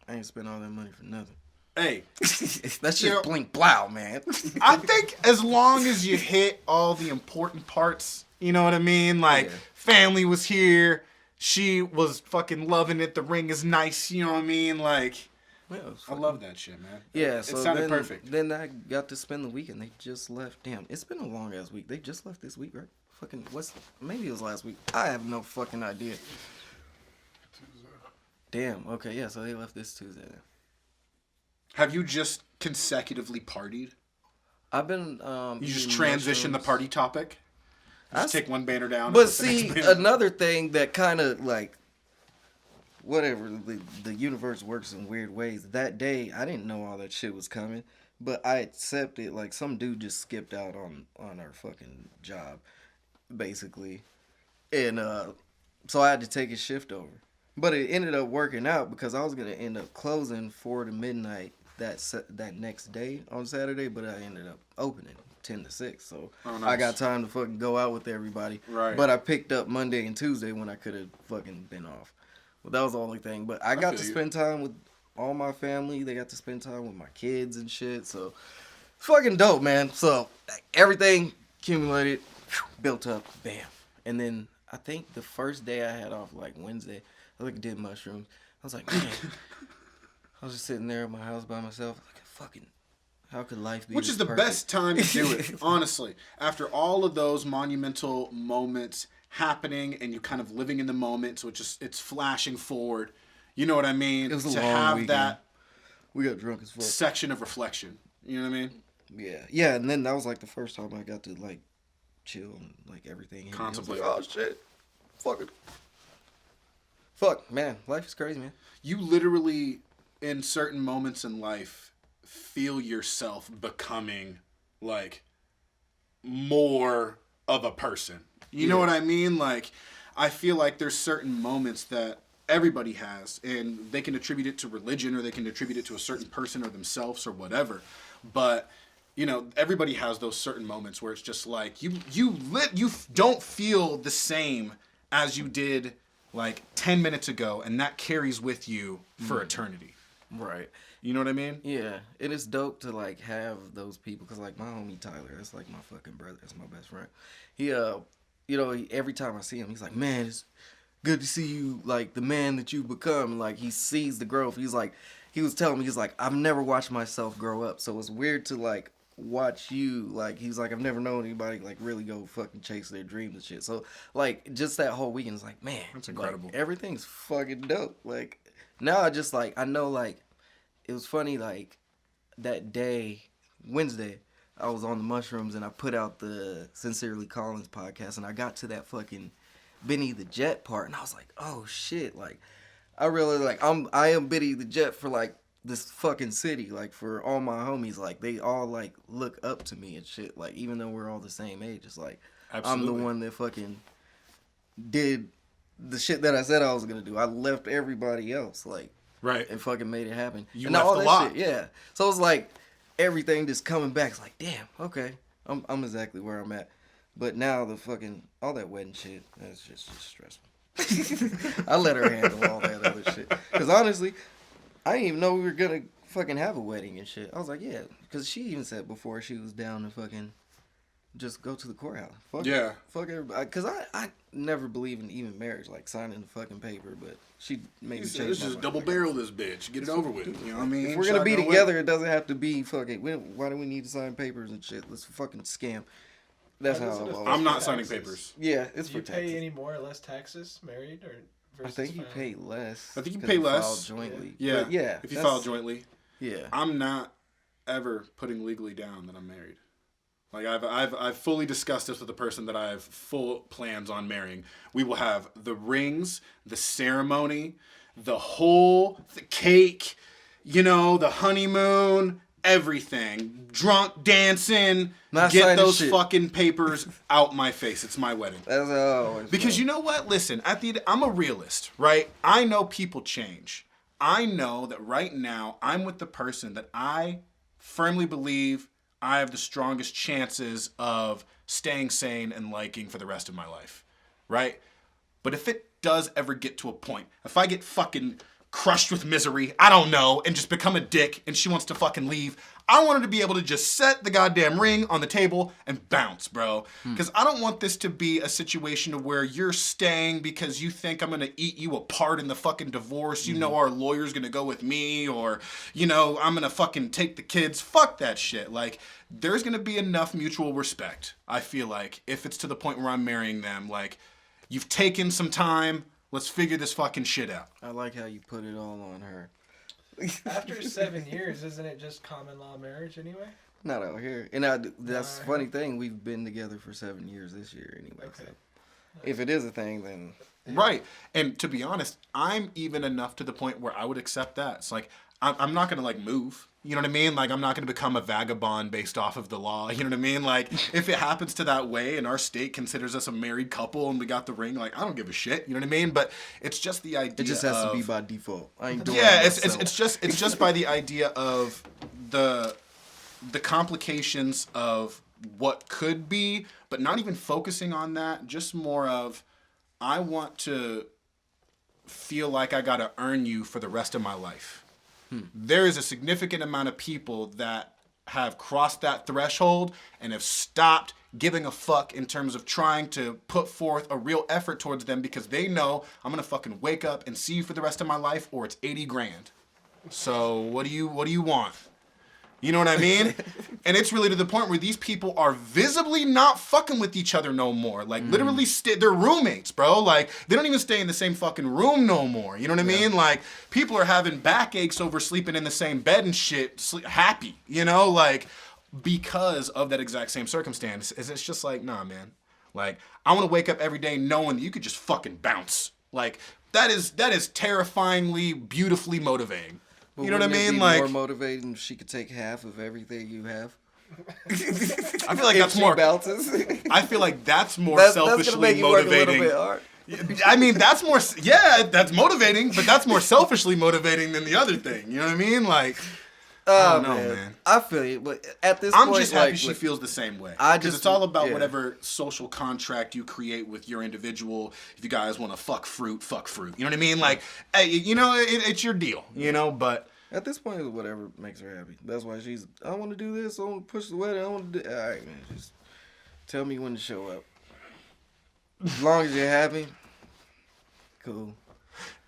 [SPEAKER 4] I ain't spent all that money for nothing.
[SPEAKER 1] Hey,
[SPEAKER 4] That's just
[SPEAKER 1] You know-
[SPEAKER 4] blink blow, man.
[SPEAKER 1] I think as long as you hit all the important parts, you know what I mean? Like,
[SPEAKER 4] Yeah.
[SPEAKER 1] family was here. She was fucking loving it. The ring is nice. You know what I mean? Like,
[SPEAKER 4] Yeah, it was
[SPEAKER 1] I
[SPEAKER 4] fucking-
[SPEAKER 1] love that shit, man.
[SPEAKER 4] Yeah,
[SPEAKER 1] It
[SPEAKER 4] so
[SPEAKER 1] sounded
[SPEAKER 4] then,
[SPEAKER 1] perfect.
[SPEAKER 4] Then I got to spend the weekend. They just left. Damn, it's been a long ass week. They just left this week, right? Fucking maybe it was last week. I have no fucking idea. Damn. Okay, yeah. So they left this Tuesday. Then.
[SPEAKER 1] Have you just consecutively partied?
[SPEAKER 4] I've been.
[SPEAKER 1] You just
[SPEAKER 4] eating
[SPEAKER 1] transition the
[SPEAKER 4] mushrooms.
[SPEAKER 1] party topic?
[SPEAKER 4] I
[SPEAKER 1] Just take one banner down. and
[SPEAKER 4] But
[SPEAKER 1] put the
[SPEAKER 4] see,
[SPEAKER 1] next banner-
[SPEAKER 4] another thing that kind of like, whatever, the universe works in weird ways. That day, I didn't know all that shit was coming, but I accepted. Like some dude just skipped out on our fucking job, basically, and so I had to take his shift over. But it ended up working out because I was gonna end up closing 4 to midnight that next day on Saturday, but I ended up opening 10 to 6. So
[SPEAKER 1] Oh,
[SPEAKER 4] I
[SPEAKER 1] nice.
[SPEAKER 4] got time to fucking go out with everybody.
[SPEAKER 1] Right.
[SPEAKER 4] But I picked up Monday and Tuesday when I could have fucking been off. Well, that was the only thing. But I got
[SPEAKER 1] feel
[SPEAKER 4] to
[SPEAKER 1] you.
[SPEAKER 4] spend time with all my family. They got to spend time with my kids and shit. So fucking dope, man. So everything accumulated, built up, bam. And then I think the first day I had off, like Wednesday, I like did mushrooms. I was like, man. I was just sitting there at my house by myself. Like, fucking, how could life be
[SPEAKER 1] Which
[SPEAKER 4] this
[SPEAKER 1] is the
[SPEAKER 4] perfect?
[SPEAKER 1] best time to do it, honestly. After all of those monumental moments happening and you kind of living in the moment, so it's flashing forward. You know what I mean?
[SPEAKER 4] It was a
[SPEAKER 1] to
[SPEAKER 4] long
[SPEAKER 1] have
[SPEAKER 4] weekend.
[SPEAKER 1] that
[SPEAKER 4] We got drunk as fuck.
[SPEAKER 1] section of reflection. You know what I mean?
[SPEAKER 4] Yeah, and then that was like the first time I got to like chill and like everything. hit me. I was
[SPEAKER 1] Contemplate.
[SPEAKER 4] like, oh shit, fuck, man, life is crazy, man.
[SPEAKER 1] You literally, in certain moments in life, feel yourself becoming like more of a person. You know what I mean? Like, I feel like there's certain moments that everybody has, and they can attribute it to religion, or they can attribute it to a certain person or themselves or whatever. But you know, everybody has those certain moments where it's just like you don't feel the same as you did like 10 minutes ago, and that carries with you for eternity.
[SPEAKER 4] Right.
[SPEAKER 1] You know what I mean?
[SPEAKER 4] Yeah, it is dope to like have those people, cause like my homie Tyler, that's like my fucking brother, that's my best friend. He you know, every time I see him, he's like, man, it's good to see you, like the man that you've become. Like he sees the growth. He's he was telling me, he's like, I've never watched myself grow up, so it's weird to like watch you. Like, he's like, I've never known anybody like really go fucking chase their dreams and shit. So like, just that whole weekend is like, man,
[SPEAKER 1] That's incredible.
[SPEAKER 4] Like, everything's fucking dope. Like now I just like, I know, like, it was funny, like that day, Wednesday, I was on the mushrooms and I put out the Sincerely Collins podcast, and I got to that fucking Benny the Jet part, and I was like, oh shit, like I really like I am Benny the Jet for like this fucking city, like for all my homies, like they all like look up to me and shit, like even though we're all the same age, it's like
[SPEAKER 1] Absolutely.
[SPEAKER 4] I'm the one that fucking did the shit that I said I was gonna do. I left everybody else, like,
[SPEAKER 1] Right.
[SPEAKER 4] and fucking made it happen.
[SPEAKER 1] You
[SPEAKER 4] and
[SPEAKER 1] left
[SPEAKER 4] all
[SPEAKER 1] a
[SPEAKER 4] that
[SPEAKER 1] lot.
[SPEAKER 4] shit, yeah. So it's like everything just coming back. It's like, damn, okay, I'm exactly where I'm at. But now the fucking all that wedding shit, that's just stressful. I let her handle all that other shit. Cause honestly, I didn't even know we were gonna fucking have a wedding and shit. I was like, yeah, cause she even said before she was down to fucking just go to the courthouse.
[SPEAKER 1] Yeah.
[SPEAKER 4] Fuck everybody. Cause I never believe in even marriage, like signing the fucking paper. But she made me change
[SPEAKER 1] Let's
[SPEAKER 4] my
[SPEAKER 1] just
[SPEAKER 4] mind.
[SPEAKER 1] double barrel this bitch. Get it over with. You know what I mean?
[SPEAKER 4] If we're gonna be
[SPEAKER 1] Shotgun
[SPEAKER 4] together, it doesn't have to be fucking. Why do we need to sign papers and shit? Let's fucking scam. That's
[SPEAKER 5] Why
[SPEAKER 4] how
[SPEAKER 5] does it
[SPEAKER 4] I've
[SPEAKER 5] affect
[SPEAKER 4] always.
[SPEAKER 1] I'm not
[SPEAKER 5] taxes?
[SPEAKER 1] signing papers.
[SPEAKER 4] Yeah, it's
[SPEAKER 5] Do
[SPEAKER 4] for
[SPEAKER 5] you pay
[SPEAKER 4] taxes.
[SPEAKER 5] any more or less taxes married or
[SPEAKER 4] I
[SPEAKER 5] versus
[SPEAKER 4] think you
[SPEAKER 5] family?
[SPEAKER 4] pay less.
[SPEAKER 1] I think you
[SPEAKER 4] 'cause
[SPEAKER 1] pay
[SPEAKER 4] you file
[SPEAKER 1] less.
[SPEAKER 4] jointly.
[SPEAKER 1] Yeah.
[SPEAKER 4] But yeah.
[SPEAKER 1] If you
[SPEAKER 4] that's-
[SPEAKER 1] file jointly.
[SPEAKER 4] Yeah.
[SPEAKER 1] I'm not ever putting legally down that I'm married. Like I've fully discussed this with the person that I have full plans on marrying. We will have the rings, the ceremony, the cake, you know, the honeymoon, everything. Drunk dancing.
[SPEAKER 4] Not
[SPEAKER 1] Get
[SPEAKER 4] signing
[SPEAKER 1] those
[SPEAKER 4] shit.
[SPEAKER 1] fucking papers out my face. It's my wedding.
[SPEAKER 4] That's how.
[SPEAKER 1] Because you know what? Listen, I'm a realist, right? I know people change. I know that right now I'm with the person that I firmly believe I have the strongest chances of staying sane and liking for the rest of my life, right? But if it does ever get to a point, if I get fucking crushed with misery, I don't know, and just become a dick and she wants to fucking leave, I want her to be able to just set the goddamn ring on the table and bounce, bro. Because I don't want this to be a situation where you're staying because you think I'm going to eat you apart in the fucking divorce. You know our lawyer's going to go with me, or, you know, I'm going to fucking take the kids. Fuck that shit. Like, there's going to be enough mutual respect, I feel like, if it's to the point where I'm marrying them. Like, you've taken some time. Let's figure this fucking shit out.
[SPEAKER 4] I like how you put it all on her.
[SPEAKER 5] After 7 years, isn't it just common law marriage anyway?
[SPEAKER 4] Not out here. And that's the funny thing. We've been together for 7 years this year anyway.
[SPEAKER 5] Okay.
[SPEAKER 4] So if it is a thing, then
[SPEAKER 1] Right. And to be honest, I'm even enough to the point where I would accept that. It's like, I'm not going to, like, move. You know what I mean? Like, I'm not going to become a vagabond based off of the law. You know what I mean? Like, if it happens to that way and our state considers us a married couple and we got the ring, like, I don't give a shit. You know what I mean? But it's just the idea
[SPEAKER 4] it just has
[SPEAKER 1] of,
[SPEAKER 4] to be by default. I ain't doing
[SPEAKER 1] yeah,
[SPEAKER 4] it
[SPEAKER 1] it's
[SPEAKER 4] myself.
[SPEAKER 1] it's just by the idea of the complications of what could be, but not even focusing on that. Just more of, I want to feel like I gotta earn you for the rest of my life. There is a significant amount of people that have crossed that threshold and have stopped giving a fuck in terms of trying to put forth a real effort towards them because they know I'm gonna fucking wake up and see you for the rest of my life, or it's 80 grand. So what do you want? You know what I mean? And it's really to the point where these people are visibly not fucking with each other no more. Like, literally, they're roommates, bro. Like, they don't even stay in the same fucking room no more. You know what I mean? Like, people are having backaches over sleeping in the same bed and shit, happy, you know? Like, because of that exact same circumstance. It's just like, nah, man. Like, I want to wake up every day knowing that you could just fucking bounce. Like, that is terrifyingly, beautifully motivating.
[SPEAKER 4] But
[SPEAKER 1] You know what I
[SPEAKER 4] wouldn't it
[SPEAKER 1] mean?
[SPEAKER 4] be
[SPEAKER 1] Like,
[SPEAKER 4] more motivating if she could take half of everything you have.
[SPEAKER 1] I feel like
[SPEAKER 4] If
[SPEAKER 1] that's
[SPEAKER 4] she
[SPEAKER 1] more.
[SPEAKER 4] bounces.
[SPEAKER 1] I feel like that's more
[SPEAKER 4] That's gonna
[SPEAKER 1] selfishly
[SPEAKER 4] make you work a
[SPEAKER 1] motivating.
[SPEAKER 4] little bit hard.
[SPEAKER 1] I mean, that's more. Yeah, that's motivating, but that's more selfishly motivating than the other thing. You know what I mean? Like, I don't know, man.
[SPEAKER 4] I feel you, but at this
[SPEAKER 1] I'm
[SPEAKER 4] point,
[SPEAKER 1] just happy
[SPEAKER 4] like,
[SPEAKER 1] she
[SPEAKER 4] look,
[SPEAKER 1] feels the same way.
[SPEAKER 4] I
[SPEAKER 1] Because
[SPEAKER 4] just-
[SPEAKER 1] it's all about
[SPEAKER 4] yeah.
[SPEAKER 1] whatever social contract you create with your individual. If you guys want to fuck fruit. You know what I mean? Like, hey, you know, it's your deal. You know, but.
[SPEAKER 4] At this point, it's whatever makes her happy. That's why I want to do this. I want to push the wedding. I want to do. All right, man. Just tell me when to show up. As long as you're happy, cool.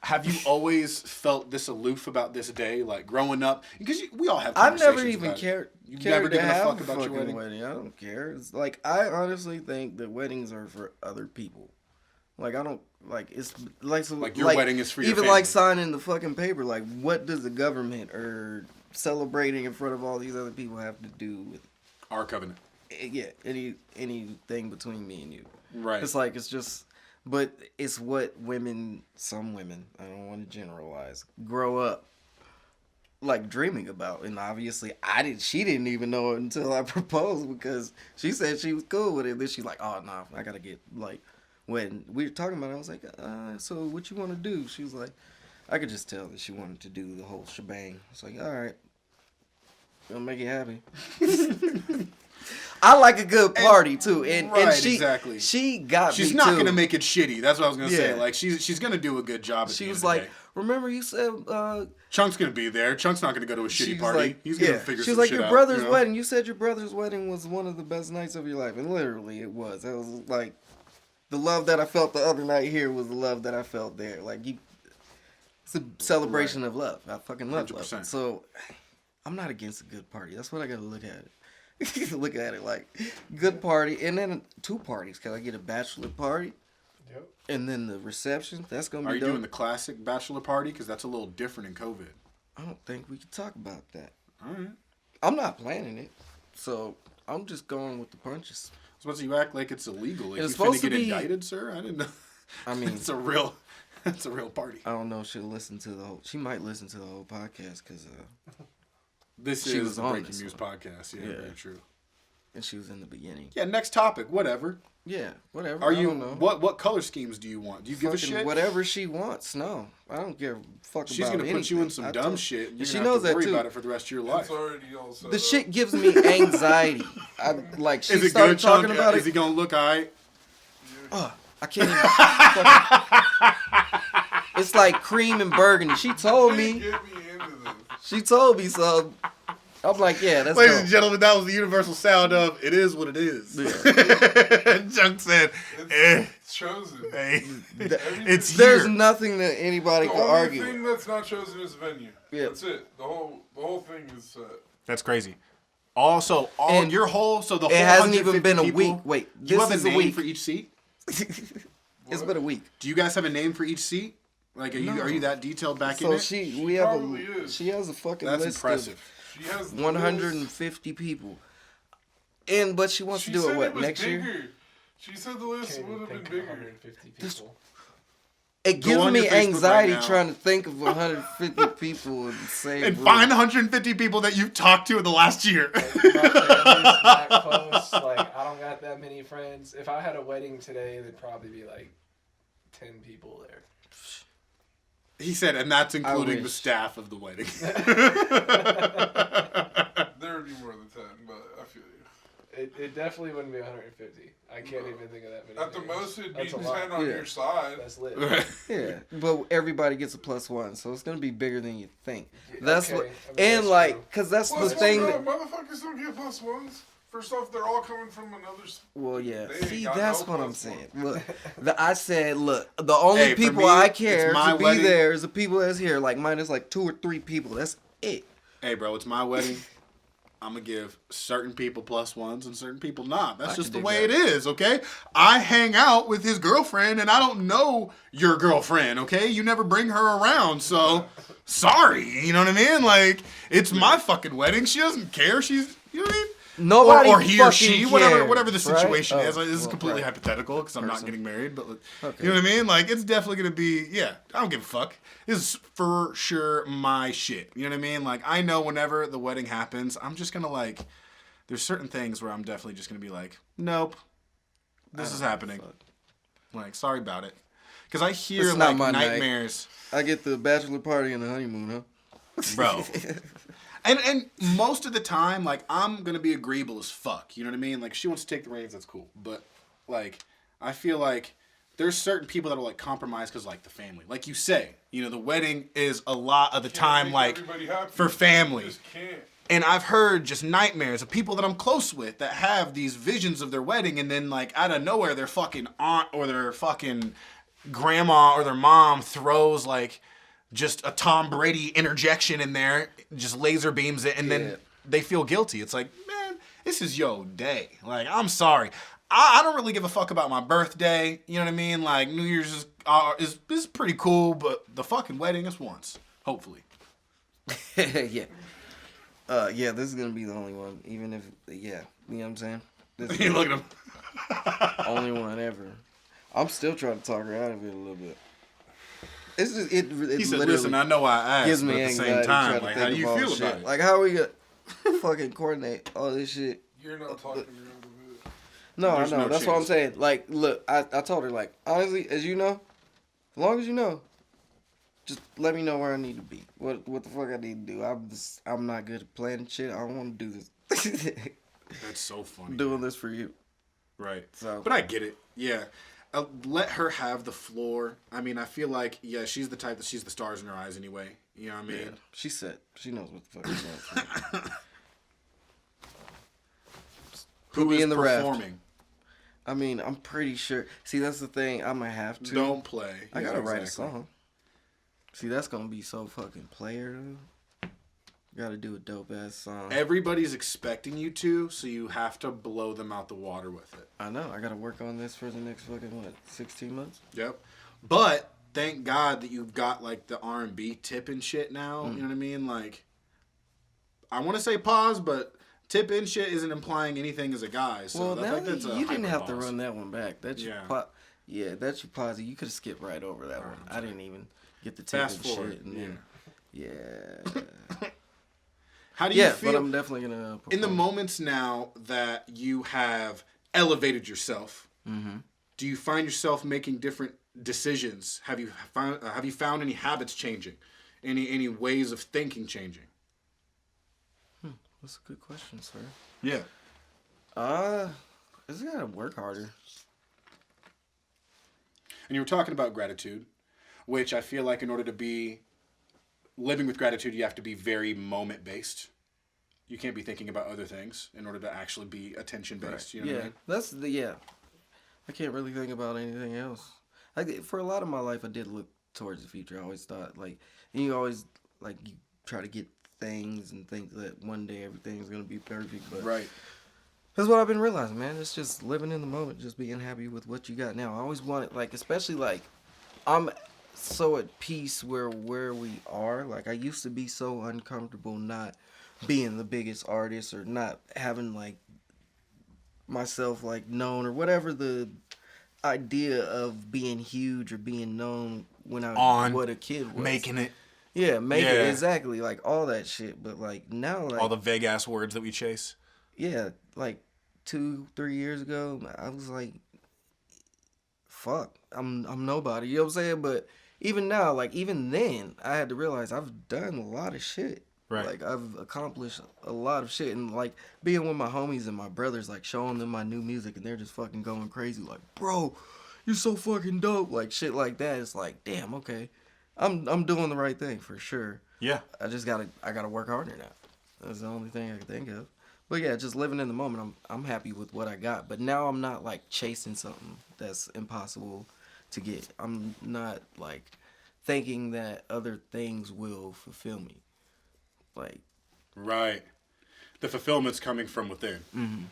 [SPEAKER 1] Have you always felt this aloof about this day, like growing up? Because we all have.
[SPEAKER 4] I've never
[SPEAKER 1] conversations
[SPEAKER 4] even
[SPEAKER 1] about it.
[SPEAKER 4] cared.
[SPEAKER 1] You've
[SPEAKER 4] cared
[SPEAKER 1] never
[SPEAKER 4] to
[SPEAKER 1] given a
[SPEAKER 4] have
[SPEAKER 1] fuck about your
[SPEAKER 4] fucking
[SPEAKER 1] wedding?
[SPEAKER 4] I don't care. It's like I honestly think that weddings are for other people. Like I don't like it's like so,
[SPEAKER 1] Like your wedding is for your
[SPEAKER 4] even
[SPEAKER 1] family.
[SPEAKER 4] like signing the fucking paper. Like what does the government or celebrating in front of all these other people have to do with
[SPEAKER 1] Our covenant.
[SPEAKER 4] yeah anything between me and you?
[SPEAKER 1] Right.
[SPEAKER 4] It's like it's just. But it's what some women, I don't want to generalize, grow up like dreaming about. And obviously she didn't even know it until I proposed because she said she was cool with it. Then she's like, oh no, I gotta get like, when we were talking about it, I was like, so what you want to do? She was like, I could just tell that she wanted to do the whole shebang. It's like, all right, it'll make you happy. I like a good party too, and she
[SPEAKER 1] exactly.
[SPEAKER 4] She got
[SPEAKER 1] She's
[SPEAKER 4] me
[SPEAKER 1] not
[SPEAKER 4] too.
[SPEAKER 1] gonna make it shitty. That's what I was gonna say.
[SPEAKER 4] Yeah.
[SPEAKER 1] Like she's gonna do a good job. At
[SPEAKER 4] She
[SPEAKER 1] the
[SPEAKER 4] was
[SPEAKER 1] end
[SPEAKER 4] like,
[SPEAKER 1] of the day.
[SPEAKER 4] remember you said
[SPEAKER 1] Chunk's gonna be there. Chunk's not gonna go to a shitty
[SPEAKER 4] she's
[SPEAKER 1] party.
[SPEAKER 4] like,
[SPEAKER 1] He's gonna
[SPEAKER 4] yeah.
[SPEAKER 1] figure
[SPEAKER 4] She was
[SPEAKER 1] some
[SPEAKER 4] like,
[SPEAKER 1] shit
[SPEAKER 4] your
[SPEAKER 1] out,
[SPEAKER 4] brother's
[SPEAKER 1] you know?
[SPEAKER 4] wedding. You said your brother's wedding was one of the best nights of your life, and literally it was. It was like the love that I felt the other night here was the love that I felt there. Like it's a celebration of love. I fucking love
[SPEAKER 1] 100%.
[SPEAKER 4] love. So I'm not against a good party. That's what I gotta look at it. Look at it like good party, and then 2 parties. Cause I get a bachelor party,
[SPEAKER 5] Yep.
[SPEAKER 4] and then the reception. That's gonna be.
[SPEAKER 1] Are you
[SPEAKER 4] dope.
[SPEAKER 1] doing the classic bachelor party? Because that's a little different in COVID.
[SPEAKER 4] I don't think we can talk about that.
[SPEAKER 1] All right.
[SPEAKER 4] I'm not planning it, so I'm just going with the punches.
[SPEAKER 1] So you act like it's illegal. Like
[SPEAKER 4] It's
[SPEAKER 1] you
[SPEAKER 4] supposed
[SPEAKER 1] finna
[SPEAKER 4] to
[SPEAKER 1] get
[SPEAKER 4] be-
[SPEAKER 1] indicted, sir? I didn't know.
[SPEAKER 4] I mean,
[SPEAKER 1] it's a real party.
[SPEAKER 4] I don't know if she'll listen to the whole. She might listen to the whole podcast because
[SPEAKER 1] This
[SPEAKER 4] She
[SPEAKER 1] is
[SPEAKER 4] was
[SPEAKER 1] the
[SPEAKER 4] on
[SPEAKER 1] Breaking
[SPEAKER 4] this
[SPEAKER 1] News
[SPEAKER 4] one.
[SPEAKER 1] podcast. Yeah,
[SPEAKER 4] Yeah.
[SPEAKER 1] very true.
[SPEAKER 4] and she was in the beginning.
[SPEAKER 1] Yeah, next topic. Whatever.
[SPEAKER 4] Yeah, whatever.
[SPEAKER 1] Are
[SPEAKER 4] I
[SPEAKER 1] you
[SPEAKER 4] don't know.
[SPEAKER 1] what color schemes do you want? Do you give a
[SPEAKER 4] Fucking
[SPEAKER 1] shit?
[SPEAKER 4] whatever she wants. No, I don't give a fuck
[SPEAKER 1] She's
[SPEAKER 4] about
[SPEAKER 1] gonna put you in
[SPEAKER 4] anything.
[SPEAKER 1] some
[SPEAKER 4] I
[SPEAKER 1] dumb
[SPEAKER 4] told-
[SPEAKER 1] shit. And you're
[SPEAKER 4] she
[SPEAKER 1] gonna
[SPEAKER 4] knows
[SPEAKER 1] have to
[SPEAKER 4] that
[SPEAKER 1] worry
[SPEAKER 4] too.
[SPEAKER 1] about it for the rest of your life.
[SPEAKER 3] It's already all set
[SPEAKER 4] The
[SPEAKER 3] up.
[SPEAKER 4] shit gives me anxiety. I like. She
[SPEAKER 1] Is it
[SPEAKER 4] started
[SPEAKER 1] good,
[SPEAKER 4] talking
[SPEAKER 1] Chunk?
[SPEAKER 4] about
[SPEAKER 1] Is
[SPEAKER 4] it.
[SPEAKER 1] he gonna look alright?
[SPEAKER 4] I can't even. It's like cream and burgundy. She told me.
[SPEAKER 3] Get me into this.
[SPEAKER 4] She told me so. I'm like, yeah, that's
[SPEAKER 1] Ladies
[SPEAKER 4] dope.
[SPEAKER 1] and gentlemen, that was the universal sound of "It is what it is." Chunk said,
[SPEAKER 3] It's chosen.
[SPEAKER 1] hey,
[SPEAKER 3] Everything-
[SPEAKER 1] it's
[SPEAKER 4] There's
[SPEAKER 1] here.
[SPEAKER 4] nothing that anybody
[SPEAKER 3] The
[SPEAKER 4] can
[SPEAKER 3] only
[SPEAKER 4] argue.
[SPEAKER 3] thing that's not chosen is venue.
[SPEAKER 4] Yeah.
[SPEAKER 3] That's it. The whole thing is set.
[SPEAKER 1] That's crazy. Also,
[SPEAKER 4] And
[SPEAKER 1] your whole the whole
[SPEAKER 4] It hasn't even
[SPEAKER 1] 150
[SPEAKER 4] been a
[SPEAKER 1] people,
[SPEAKER 4] week. Wait,
[SPEAKER 1] Do you
[SPEAKER 4] this
[SPEAKER 1] have
[SPEAKER 4] is
[SPEAKER 1] a
[SPEAKER 4] a
[SPEAKER 1] name
[SPEAKER 4] week.
[SPEAKER 1] for each seat?
[SPEAKER 4] It's been a week.
[SPEAKER 1] Do you guys have a name for each seat? Like, are you that detailed back in
[SPEAKER 4] So
[SPEAKER 1] it?
[SPEAKER 4] we have
[SPEAKER 3] probably is.
[SPEAKER 4] she has a fucking
[SPEAKER 1] That's
[SPEAKER 4] list
[SPEAKER 1] impressive.
[SPEAKER 3] She has
[SPEAKER 4] of
[SPEAKER 3] the
[SPEAKER 4] 150 people. But she wants
[SPEAKER 3] She
[SPEAKER 4] to do
[SPEAKER 3] said
[SPEAKER 4] it what
[SPEAKER 3] was
[SPEAKER 4] next year?
[SPEAKER 3] bigger. She said the list
[SPEAKER 5] Can't
[SPEAKER 3] would
[SPEAKER 5] even
[SPEAKER 3] have been
[SPEAKER 5] think of
[SPEAKER 3] bigger.
[SPEAKER 5] 150 people.
[SPEAKER 4] It
[SPEAKER 1] Go
[SPEAKER 4] gives
[SPEAKER 1] on
[SPEAKER 4] me
[SPEAKER 1] your Facebook
[SPEAKER 4] anxiety
[SPEAKER 1] right now.
[SPEAKER 4] trying to think of 150 people and say
[SPEAKER 1] And find 150 people that you've talked to in the last year.
[SPEAKER 5] Like, my family's that close. Like, I don't got that many friends. If I had a wedding today, there'd probably be like 10 people there.
[SPEAKER 1] He said, and that's including the
[SPEAKER 4] wish.
[SPEAKER 1] staff of the wedding.
[SPEAKER 3] There would be more than 10, but I feel you.
[SPEAKER 5] It definitely wouldn't be 150. I can't even think of that many.
[SPEAKER 3] At the
[SPEAKER 5] names.
[SPEAKER 3] most, it'd be
[SPEAKER 5] That's a
[SPEAKER 3] 10
[SPEAKER 5] lot.
[SPEAKER 3] on
[SPEAKER 4] Yeah.
[SPEAKER 3] your side.
[SPEAKER 5] That's lit.
[SPEAKER 4] Yeah, but everybody gets a +1, so it's gonna be bigger than you think. That's
[SPEAKER 5] Okay,
[SPEAKER 4] what,
[SPEAKER 5] I mean,
[SPEAKER 4] and
[SPEAKER 5] that's
[SPEAKER 4] like,
[SPEAKER 5] true.
[SPEAKER 4] cause that's
[SPEAKER 3] Plus
[SPEAKER 4] the
[SPEAKER 3] one,
[SPEAKER 4] thing.
[SPEAKER 3] no,
[SPEAKER 4] That,
[SPEAKER 3] motherfuckers don't get plus ones. First off, they're all coming from another.
[SPEAKER 4] well, yeah.
[SPEAKER 3] They ain't
[SPEAKER 4] See,
[SPEAKER 3] got
[SPEAKER 4] that's
[SPEAKER 3] no
[SPEAKER 4] what I'm
[SPEAKER 3] plus
[SPEAKER 4] saying.
[SPEAKER 3] one.
[SPEAKER 4] Look, I said, look, the only
[SPEAKER 1] Hey, for
[SPEAKER 4] people
[SPEAKER 1] me,
[SPEAKER 4] I
[SPEAKER 1] it's
[SPEAKER 4] care
[SPEAKER 1] my
[SPEAKER 4] to be
[SPEAKER 1] wedding.
[SPEAKER 4] there is the people that's here. Like minus like 2 or 3 people. That's it.
[SPEAKER 1] Hey, bro, it's my wedding. I'm going to give certain people +1s and certain people not. That's
[SPEAKER 4] I
[SPEAKER 1] just the
[SPEAKER 4] can dig
[SPEAKER 1] way
[SPEAKER 4] that.
[SPEAKER 1] it is, okay? I hang out with his girlfriend, and I don't know your girlfriend, okay? You never bring her around, so sorry. You know what I mean? Like, it's my fucking wedding. She doesn't care. She's, you know what I mean?
[SPEAKER 4] Nobody
[SPEAKER 1] or he or
[SPEAKER 4] fucking
[SPEAKER 1] she,
[SPEAKER 4] cares,
[SPEAKER 1] whatever the
[SPEAKER 4] right?
[SPEAKER 1] situation is.
[SPEAKER 4] Oh,
[SPEAKER 1] Like, this is
[SPEAKER 4] well,
[SPEAKER 1] completely
[SPEAKER 4] right.
[SPEAKER 1] hypothetical because I'm not
[SPEAKER 4] Person.
[SPEAKER 1] getting married, but like,
[SPEAKER 4] Okay.
[SPEAKER 1] you know what I mean? Like, it's definitely gonna be, yeah. I don't give a fuck. This is for sure my shit. You know what I mean? Like, I know whenever the wedding happens, I'm just gonna like. There's certain things where I'm definitely just gonna be like, nope, this is happening.
[SPEAKER 4] Fuck.
[SPEAKER 1] Like, sorry about it, because I hear
[SPEAKER 4] It's not
[SPEAKER 1] like
[SPEAKER 4] my night.
[SPEAKER 1] nightmares.
[SPEAKER 4] I get the bachelor party and the honeymoon, huh?
[SPEAKER 1] Bro. And most of the time, like, I'm gonna be agreeable as fuck. You know what I mean? Like, if she wants to take the reins, that's cool. But like, I feel like there's certain people that will like compromise because like the family. Like you say, you know, the wedding is a lot of the time
[SPEAKER 3] Make
[SPEAKER 1] like
[SPEAKER 3] everybody happy.
[SPEAKER 1] for family.
[SPEAKER 3] You just can't.
[SPEAKER 1] And I've heard just nightmares of people that I'm close with that have these visions of their wedding, and then like out of nowhere, their fucking aunt or their fucking grandma or their mom throws like just a Tom Brady interjection in there, just laser beams it, and then they feel guilty. It's like, man, this is your day. Like, I'm sorry. I don't really give a fuck about my birthday. You know what I mean? Like, New Year's is pretty cool, but the fucking wedding is once. Hopefully.
[SPEAKER 4] Yeah. Yeah, this is going to be the only one. Even if, yeah. You know what I'm saying? This is
[SPEAKER 1] You look at him.
[SPEAKER 4] only one ever. I'm still trying to talk her out of it a little bit. It's just, it
[SPEAKER 1] He said,
[SPEAKER 4] literally
[SPEAKER 1] listen, I know I asked,
[SPEAKER 4] gives
[SPEAKER 1] but
[SPEAKER 4] me
[SPEAKER 1] at the
[SPEAKER 4] anxiety
[SPEAKER 1] same time,
[SPEAKER 4] trying to
[SPEAKER 1] like,
[SPEAKER 4] think
[SPEAKER 1] how do
[SPEAKER 4] of
[SPEAKER 1] you
[SPEAKER 4] all
[SPEAKER 1] feel
[SPEAKER 4] shit.
[SPEAKER 1] about it?
[SPEAKER 4] Like, how are we going to fucking coordinate all this shit?
[SPEAKER 3] You're not talking around the
[SPEAKER 4] No,
[SPEAKER 1] There's
[SPEAKER 4] I know.
[SPEAKER 1] no
[SPEAKER 4] That's what I'm
[SPEAKER 1] chance.
[SPEAKER 4] saying. Like, look, I told her, like, honestly, as you know, as long as you know, just let me know where I need to be. What the fuck I need to do. I'm not good at planning shit. I don't want to do this.
[SPEAKER 1] That's so funny.
[SPEAKER 4] I'm doing this for you.
[SPEAKER 1] Right.
[SPEAKER 4] So,
[SPEAKER 1] But I get it. Yeah. Let her have the floor. I mean, I feel like, yeah, she's the type that she's the stars in her eyes anyway. You know what I mean?
[SPEAKER 4] yeah, she's set. She knows what the fuck she's going.
[SPEAKER 1] Who
[SPEAKER 4] me
[SPEAKER 1] is
[SPEAKER 4] in the raft.
[SPEAKER 1] performing?
[SPEAKER 4] I mean, I'm pretty sure. See, that's the thing. I might have to.
[SPEAKER 1] Don't play.
[SPEAKER 4] I
[SPEAKER 1] Yeah,
[SPEAKER 4] gotta write a
[SPEAKER 1] exactly.
[SPEAKER 4] song. See, that's gonna be so fucking player. Though. Gotta do a dope ass song.
[SPEAKER 1] Everybody's expecting you to, so you have to blow them out the water with it.
[SPEAKER 4] I know. I gotta work on this for the next fucking 16 months.
[SPEAKER 1] Yep. But thank God that you've got like the R&B tip and shit now. You know what I mean? Like, I want to say pause, but tip and shit isn't implying anything as a guy. So
[SPEAKER 4] Well,
[SPEAKER 1] I
[SPEAKER 4] now
[SPEAKER 1] think that's a
[SPEAKER 4] you didn't have to
[SPEAKER 1] hyper-pause.
[SPEAKER 4] run that one back. That's your
[SPEAKER 1] Yeah.
[SPEAKER 4] that's your pause. You could have skipped right over that one. I didn't even get the tip
[SPEAKER 1] Fast
[SPEAKER 4] and
[SPEAKER 1] forward.
[SPEAKER 4] shit. And then, yeah.
[SPEAKER 1] How do you
[SPEAKER 4] Yeah,
[SPEAKER 1] feel
[SPEAKER 4] but I'm definitely gonna
[SPEAKER 1] in the
[SPEAKER 4] perform.
[SPEAKER 1] moments now that you have elevated yourself? Do you find yourself making different decisions? Have you found any habits changing? Any ways of thinking changing?
[SPEAKER 4] That's a good question, sir.
[SPEAKER 1] Yeah.
[SPEAKER 4] I just gotta work harder.
[SPEAKER 1] And you were talking about gratitude, which I feel like in order to be living with gratitude, you have to be very moment based. You can't be thinking about other things in order to actually be attention based. You know what I mean?
[SPEAKER 4] That's the I can't really think about anything else. For a lot of my life, I did look towards the future. I always thought you always you try to get things and think that one day everything's gonna be perfect. But
[SPEAKER 1] Right.
[SPEAKER 4] that's what I've been realizing, man. It's just living in the moment, just being happy with what you got now. I always wanted, especially I'm so at peace where we are. Like, I used to be so uncomfortable not being the biggest artist or not having myself known or whatever the idea of being huge or being known when what a kid was.
[SPEAKER 1] Making it.
[SPEAKER 4] Yeah, make
[SPEAKER 1] Yeah.
[SPEAKER 4] it exactly all that shit. But now
[SPEAKER 1] All the vague ass words that we chase.
[SPEAKER 4] yeah, 2-3 years ago, I was like, fuck, I'm nobody. You know what I'm saying? But even now, even then, I had to realize I've done a lot of shit.
[SPEAKER 1] Right.
[SPEAKER 4] I've accomplished a lot of shit. And being with my homies and my brothers, showing them my new music, and they're just fucking going crazy. Bro, you're so fucking dope. Shit like that. It's damn, okay. I'm doing the right thing for sure.
[SPEAKER 1] Yeah.
[SPEAKER 4] I gotta work harder now. That's the only thing I can think of. But yeah, just living in the moment. I'm happy with what I got. But now I'm not chasing something that's impossible to get. I'm not thinking that other things will fulfill me.
[SPEAKER 1] Right. The fulfillment's coming from within. Mm-hmm.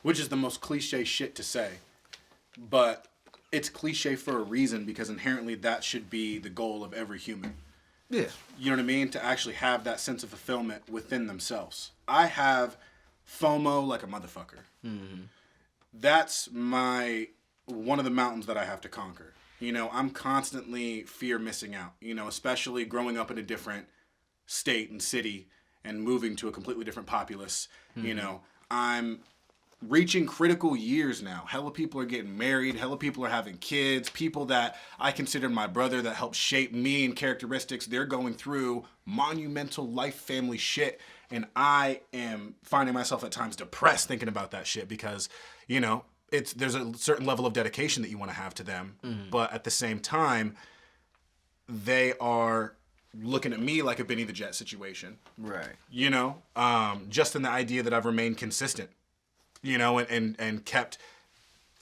[SPEAKER 1] Which is the most cliche shit to say. But it's cliche for a reason because inherently that should be the goal of every human.
[SPEAKER 4] Yeah.
[SPEAKER 1] You know what I mean? To actually have that sense of fulfillment within themselves. I have FOMO like a motherfucker. Mm-hmm. That's one of the mountains that I have to conquer. I'm constantly fear missing out. Especially growing up in a different state and city and moving to a completely different populace. Mm-hmm. I'm reaching critical years now. Hella people are getting married. Hella people are having kids. People that I consider my brother that helped shape me and characteristics, they're going through monumental life family shit. And I am finding myself at times depressed thinking about that shit because, there's a certain level of dedication that you want to have to them. Mm-hmm. But at the same time, they are looking at me like a Benny the Jet situation.
[SPEAKER 4] Right.
[SPEAKER 1] Just in the idea that I've remained consistent. And kept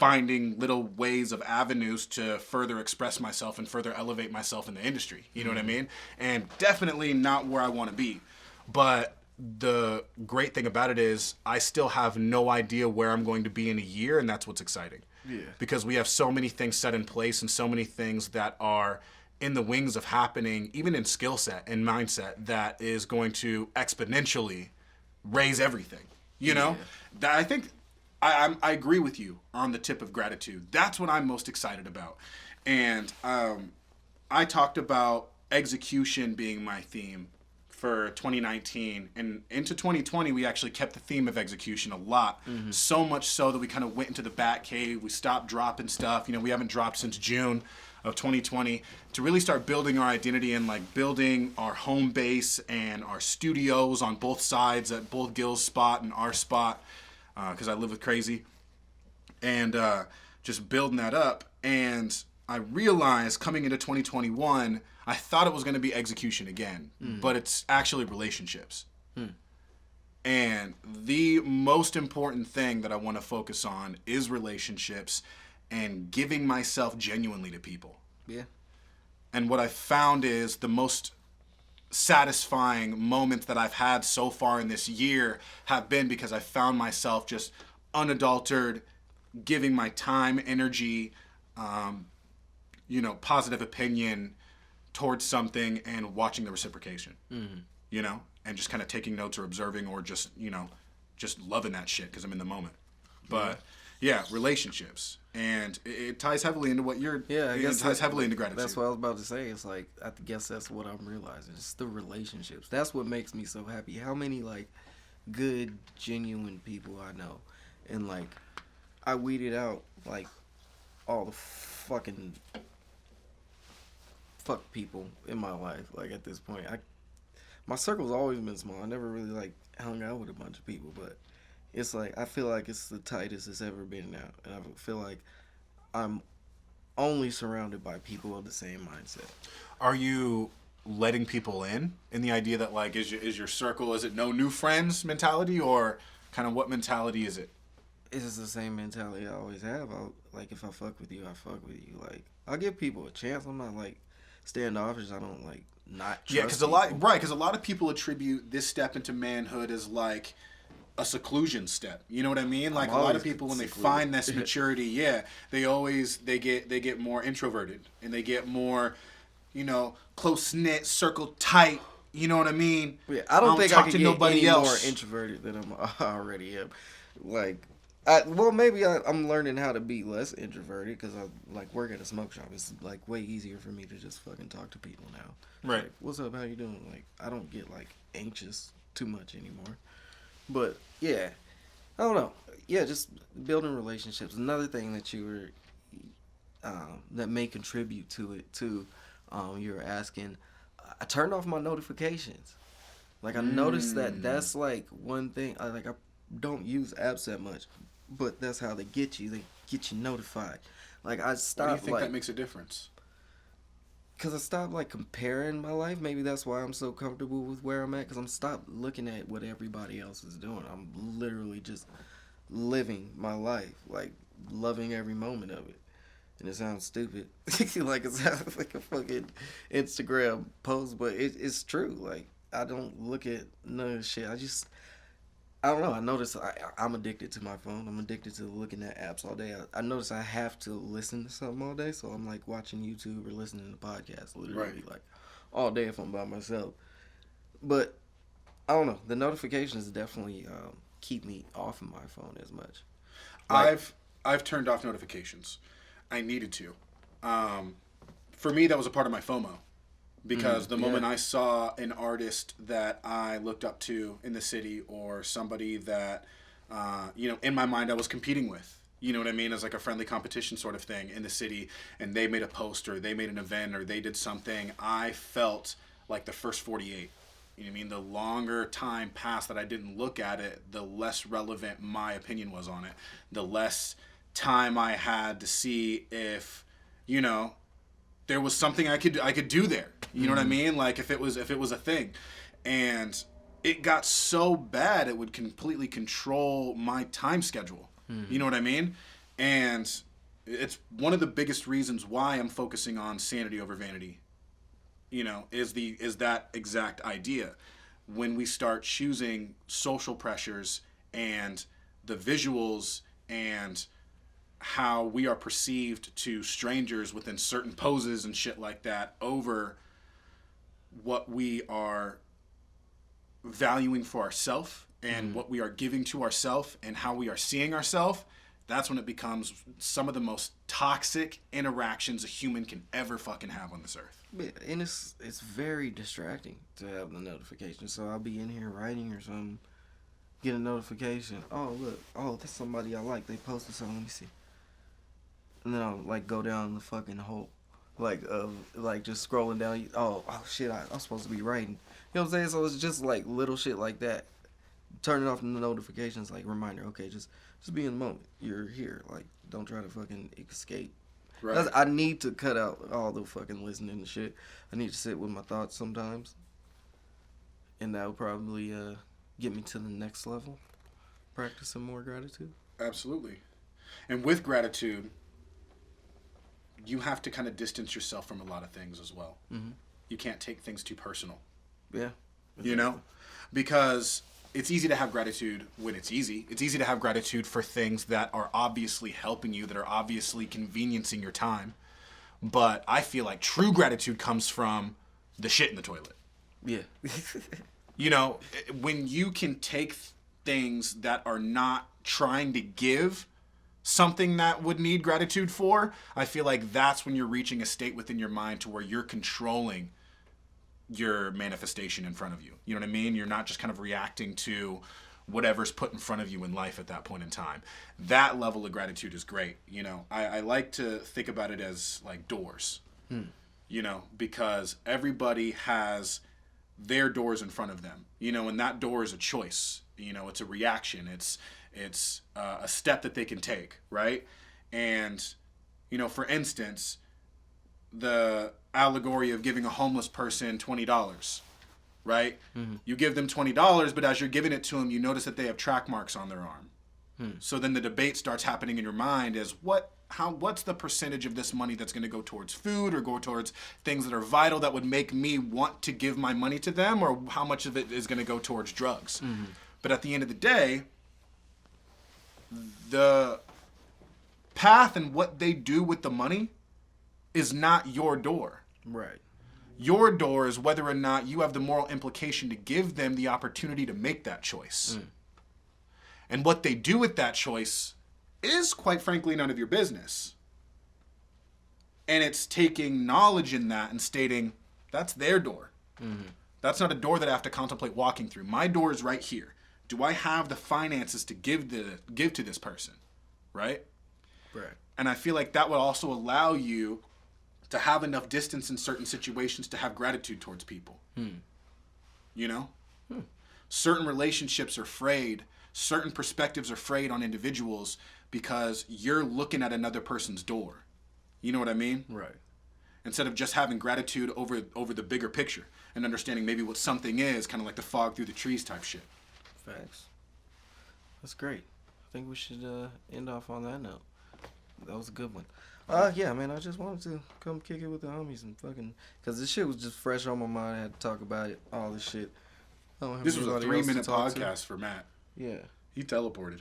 [SPEAKER 1] finding little ways of avenues to further express myself and further elevate myself in the industry. You know what I mean? And definitely not where I want to be. But the great thing about it is I still have no idea where I'm going to be in a year, and that's what's exciting.
[SPEAKER 4] Yeah.
[SPEAKER 1] Because we have so many things set in place and so many things that are in the wings of happening, even in skill set and mindset, that is going to exponentially raise everything. You know? That I think I agree with you on the tip of gratitude. That's what I'm most excited about. And I talked about execution being my theme for 2019, and into 2020 we actually kept the theme of execution a lot. So much so that we kind of went into the bat cave. We stopped dropping stuff. You know, we haven't dropped since June of 2020 to really start building our identity and like building our home base and our studios on both sides, at both Gil's spot and our spot, because I live with Crazy, and just building that up. And I realized coming into 2021, I thought it was going to be execution again, but it's actually relationships. And the most important thing that I want to focus on is relationships and giving myself genuinely to people.
[SPEAKER 4] Yeah.
[SPEAKER 1] And what I found is the most satisfying moments that I've had so far in this year have been because I found myself just unadulterated, giving my time, energy, positive opinion towards something and watching the reciprocation, you know, and just kind of taking notes or observing or just, just loving that shit because I'm in the moment. But yeah, relationships. And it ties heavily into what you're,
[SPEAKER 4] Yeah, I guess
[SPEAKER 1] it ties heavily into gratitude.
[SPEAKER 4] That's what I was about to say. It's like, I guess that's what I'm realizing. It's the relationships. That's what makes me so happy. How many, like, good, genuine people I know. And, like, I weeded out, like, all the fucking fuck people in my life. Like, at this point, my circle's always been small. I never really, like, hung out with a bunch of people, but it's like, I feel like it's the tightest it's ever been now. And I feel like I'm only surrounded by people of the same mindset.
[SPEAKER 1] Are you letting people in the idea that, like, is your circle, is it no new friends mentality, or kind of what mentality is it?
[SPEAKER 4] It's the same mentality I always have. Like, if I fuck with you, I fuck with you. Like, I'll give people a chance. I'm not, like, standoffish. I don't, like, not trust
[SPEAKER 1] because a lot of people attribute this step into manhood as, like, a seclusion step. You know what I mean? Like, a lot of people, when they find this maturity, they get more introverted and they get more, close knit, circle tight. You know what I mean?
[SPEAKER 4] Yeah, I don't think I can get any
[SPEAKER 1] else
[SPEAKER 4] more introverted than I already am. Like, maybe I'm learning how to be less introverted because I like work at a smoke shop. It's like way easier for me to just fucking talk to people now.
[SPEAKER 1] Right.
[SPEAKER 4] Like, what's up? How you doing? Like, I don't get like anxious too much anymore. But yeah, I don't know. Yeah, just building relationships. Another thing that you were that may contribute to it too. You were asking. I turned off my notifications. Like, I noticed that's like one thing. I don't use apps that much, but that's how they get you. They get you notified. Like, I stopped.
[SPEAKER 1] Why do you think that makes a difference?
[SPEAKER 4] Because I stopped, like, comparing my life. Maybe that's why I'm so comfortable with where I'm at. Because I'm stopped looking at what everybody else is doing. I'm literally just living my life. Like, loving every moment of it. And it sounds stupid. Like, it sounds like a fucking Instagram post. But it's true. Like, I don't look at none of the shit. I don't know. I notice I'm addicted to my phone. I'm addicted to looking at apps all day. I notice I have to listen to something all day. So I'm like watching YouTube or listening to podcasts literally like all day if I'm by myself. But I don't know. The notifications definitely keep me off of my phone as much. Like,
[SPEAKER 1] I've turned off notifications. I needed to. For me, that was a part of my FOMO. Because the moment I saw an artist that I looked up to in the city, or somebody that, in my mind I was competing with, you know what I mean, as like a friendly competition sort of thing in the city, and they made a post or they made an event or they did something, I felt like the first 48. You know what I mean? The longer time passed that I didn't look at it, the less relevant my opinion was on it. The less time I had to see if, there was something I could do there. You know what I mean? Like if it was a thing. And it got so bad it would completely control my time schedule. You know what I mean? And it's one of the biggest reasons why I'm focusing on sanity over vanity. You know, is that exact idea. When we start choosing social pressures and the visuals and how we are perceived to strangers within certain poses and shit like that over what we are valuing for ourselves and what we are giving to ourselves and how we are seeing ourselves, that's when it becomes some of the most toxic interactions a human can ever fucking have on this earth.
[SPEAKER 4] And it's very distracting to have the notification. So I'll be in here writing or something, get a notification. Oh, look. Oh, that's somebody I like. They posted something. Let me see. And then I'll, like, go down the fucking hole. Like, just scrolling down. Oh shit, I'm supposed to be writing. You know what I'm saying? So it's just, like, little shit like that. Turning off the notifications, like, reminder. Okay, just be in the moment. You're here. Like, don't try to fucking escape.
[SPEAKER 1] Right.
[SPEAKER 4] I need to cut out all the fucking listening and shit. I need to sit with my thoughts sometimes. And that will probably get me to the next level. Practicing more gratitude.
[SPEAKER 1] Absolutely. And with gratitude, you have to kind of distance yourself from a lot of things as well.
[SPEAKER 4] Mm-hmm.
[SPEAKER 1] You can't take things too personal.
[SPEAKER 4] Yeah.
[SPEAKER 1] You know? Because it's easy to have gratitude when it's easy. It's easy to have gratitude for things that are obviously helping you, that are obviously conveniencing your time. But I feel like true gratitude comes from the shit in the toilet.
[SPEAKER 4] Yeah.
[SPEAKER 1] You know, when you can take things that are not trying to give something that would need gratitude for, I feel like that's when you're reaching a state within your mind to where you're controlling your manifestation in front of you. You know what I mean? You're not just kind of reacting to whatever's put in front of you in life at that point in time. That level of gratitude is great. You know, I like to think about it as like doors, you know, because everybody has their doors in front of them, you know, and that door is a choice. You know, it's a reaction. It's a step that they can take, right? And, you know, for instance, the allegory of giving a homeless person $20, right? Mm-hmm. You give them $20, but as you're giving it to them, you notice that they have track marks on their arm. So then the debate starts happening in your mind is what's the percentage of this money that's going to go towards food or go towards things that are vital that would make me want to give my money to them, or how much of it is going to go towards drugs? Mm-hmm. But at the end of the day, the path and what they do with the money is not your door.
[SPEAKER 4] Right.
[SPEAKER 1] Your door is whether or not you have the moral implication to give them the opportunity to make that choice. And what they do with that choice is, quite frankly, none of your business. And it's taking knowledge in that and stating, that's their door. Mm-hmm. That's not a door that I have to contemplate walking through. My door is right here. Do I have the finances to give to this person? Right?
[SPEAKER 4] Right.
[SPEAKER 1] And I feel like that would also allow you to have enough distance in certain situations to have gratitude towards people. You know? Certain relationships are frayed. Certain perspectives are frayed on individuals because you're looking at another person's door. You know what I mean?
[SPEAKER 4] Right.
[SPEAKER 1] Instead of just having gratitude over the bigger picture and understanding maybe what something is, kind of like the fog through the trees type shit.
[SPEAKER 4] Facts. That's great. I think we should end off on that note. That was a good one. Yeah, man, I just wanted to come kick it with the homies and fucking... Because this shit was just fresh on my mind. I had to talk about it, all this shit.
[SPEAKER 1] This was a 3-minute podcast for Matt.
[SPEAKER 4] Yeah.
[SPEAKER 1] He teleported.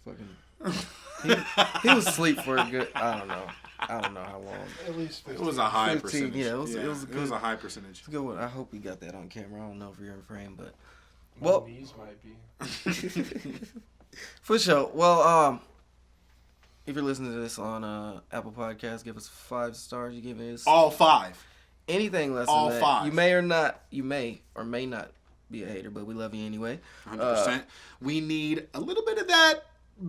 [SPEAKER 4] Fucking... he was asleep for a good... I don't know how long.
[SPEAKER 5] At least 15.
[SPEAKER 1] It was a high
[SPEAKER 4] 15,
[SPEAKER 1] percentage.
[SPEAKER 4] Yeah, it was
[SPEAKER 1] a high percentage.
[SPEAKER 4] It's a good one. I hope we got that on camera. I don't know if you're in frame, but...
[SPEAKER 5] Well, knees might be.
[SPEAKER 4] For sure. Well, if you're listening to this on Apple Podcasts, give us 5 stars. You give us
[SPEAKER 1] all 5.
[SPEAKER 4] Anything less
[SPEAKER 1] all
[SPEAKER 4] than that.
[SPEAKER 1] 5.
[SPEAKER 4] You may or may not be a hater, but we love you anyway.
[SPEAKER 1] 100%. We need a little bit of that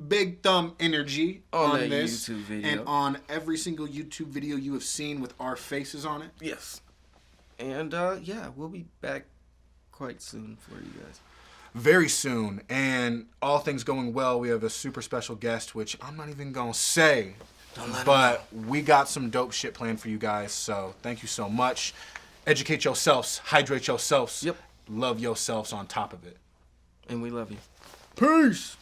[SPEAKER 1] big thumb energy on this
[SPEAKER 4] YouTube video
[SPEAKER 1] and on every single YouTube video you have seen with our faces on it.
[SPEAKER 4] Yes. And yeah, we'll be back quite soon for you guys.
[SPEAKER 1] Very soon, and all things going well, we have a super special guest, which I'm not even gonna say, but we got some dope shit planned for you guys, so thank you so much. Educate yourselves, hydrate yourselves,
[SPEAKER 4] Yep.
[SPEAKER 1] Love yourselves on top of it.
[SPEAKER 4] And we love you.
[SPEAKER 1] Peace!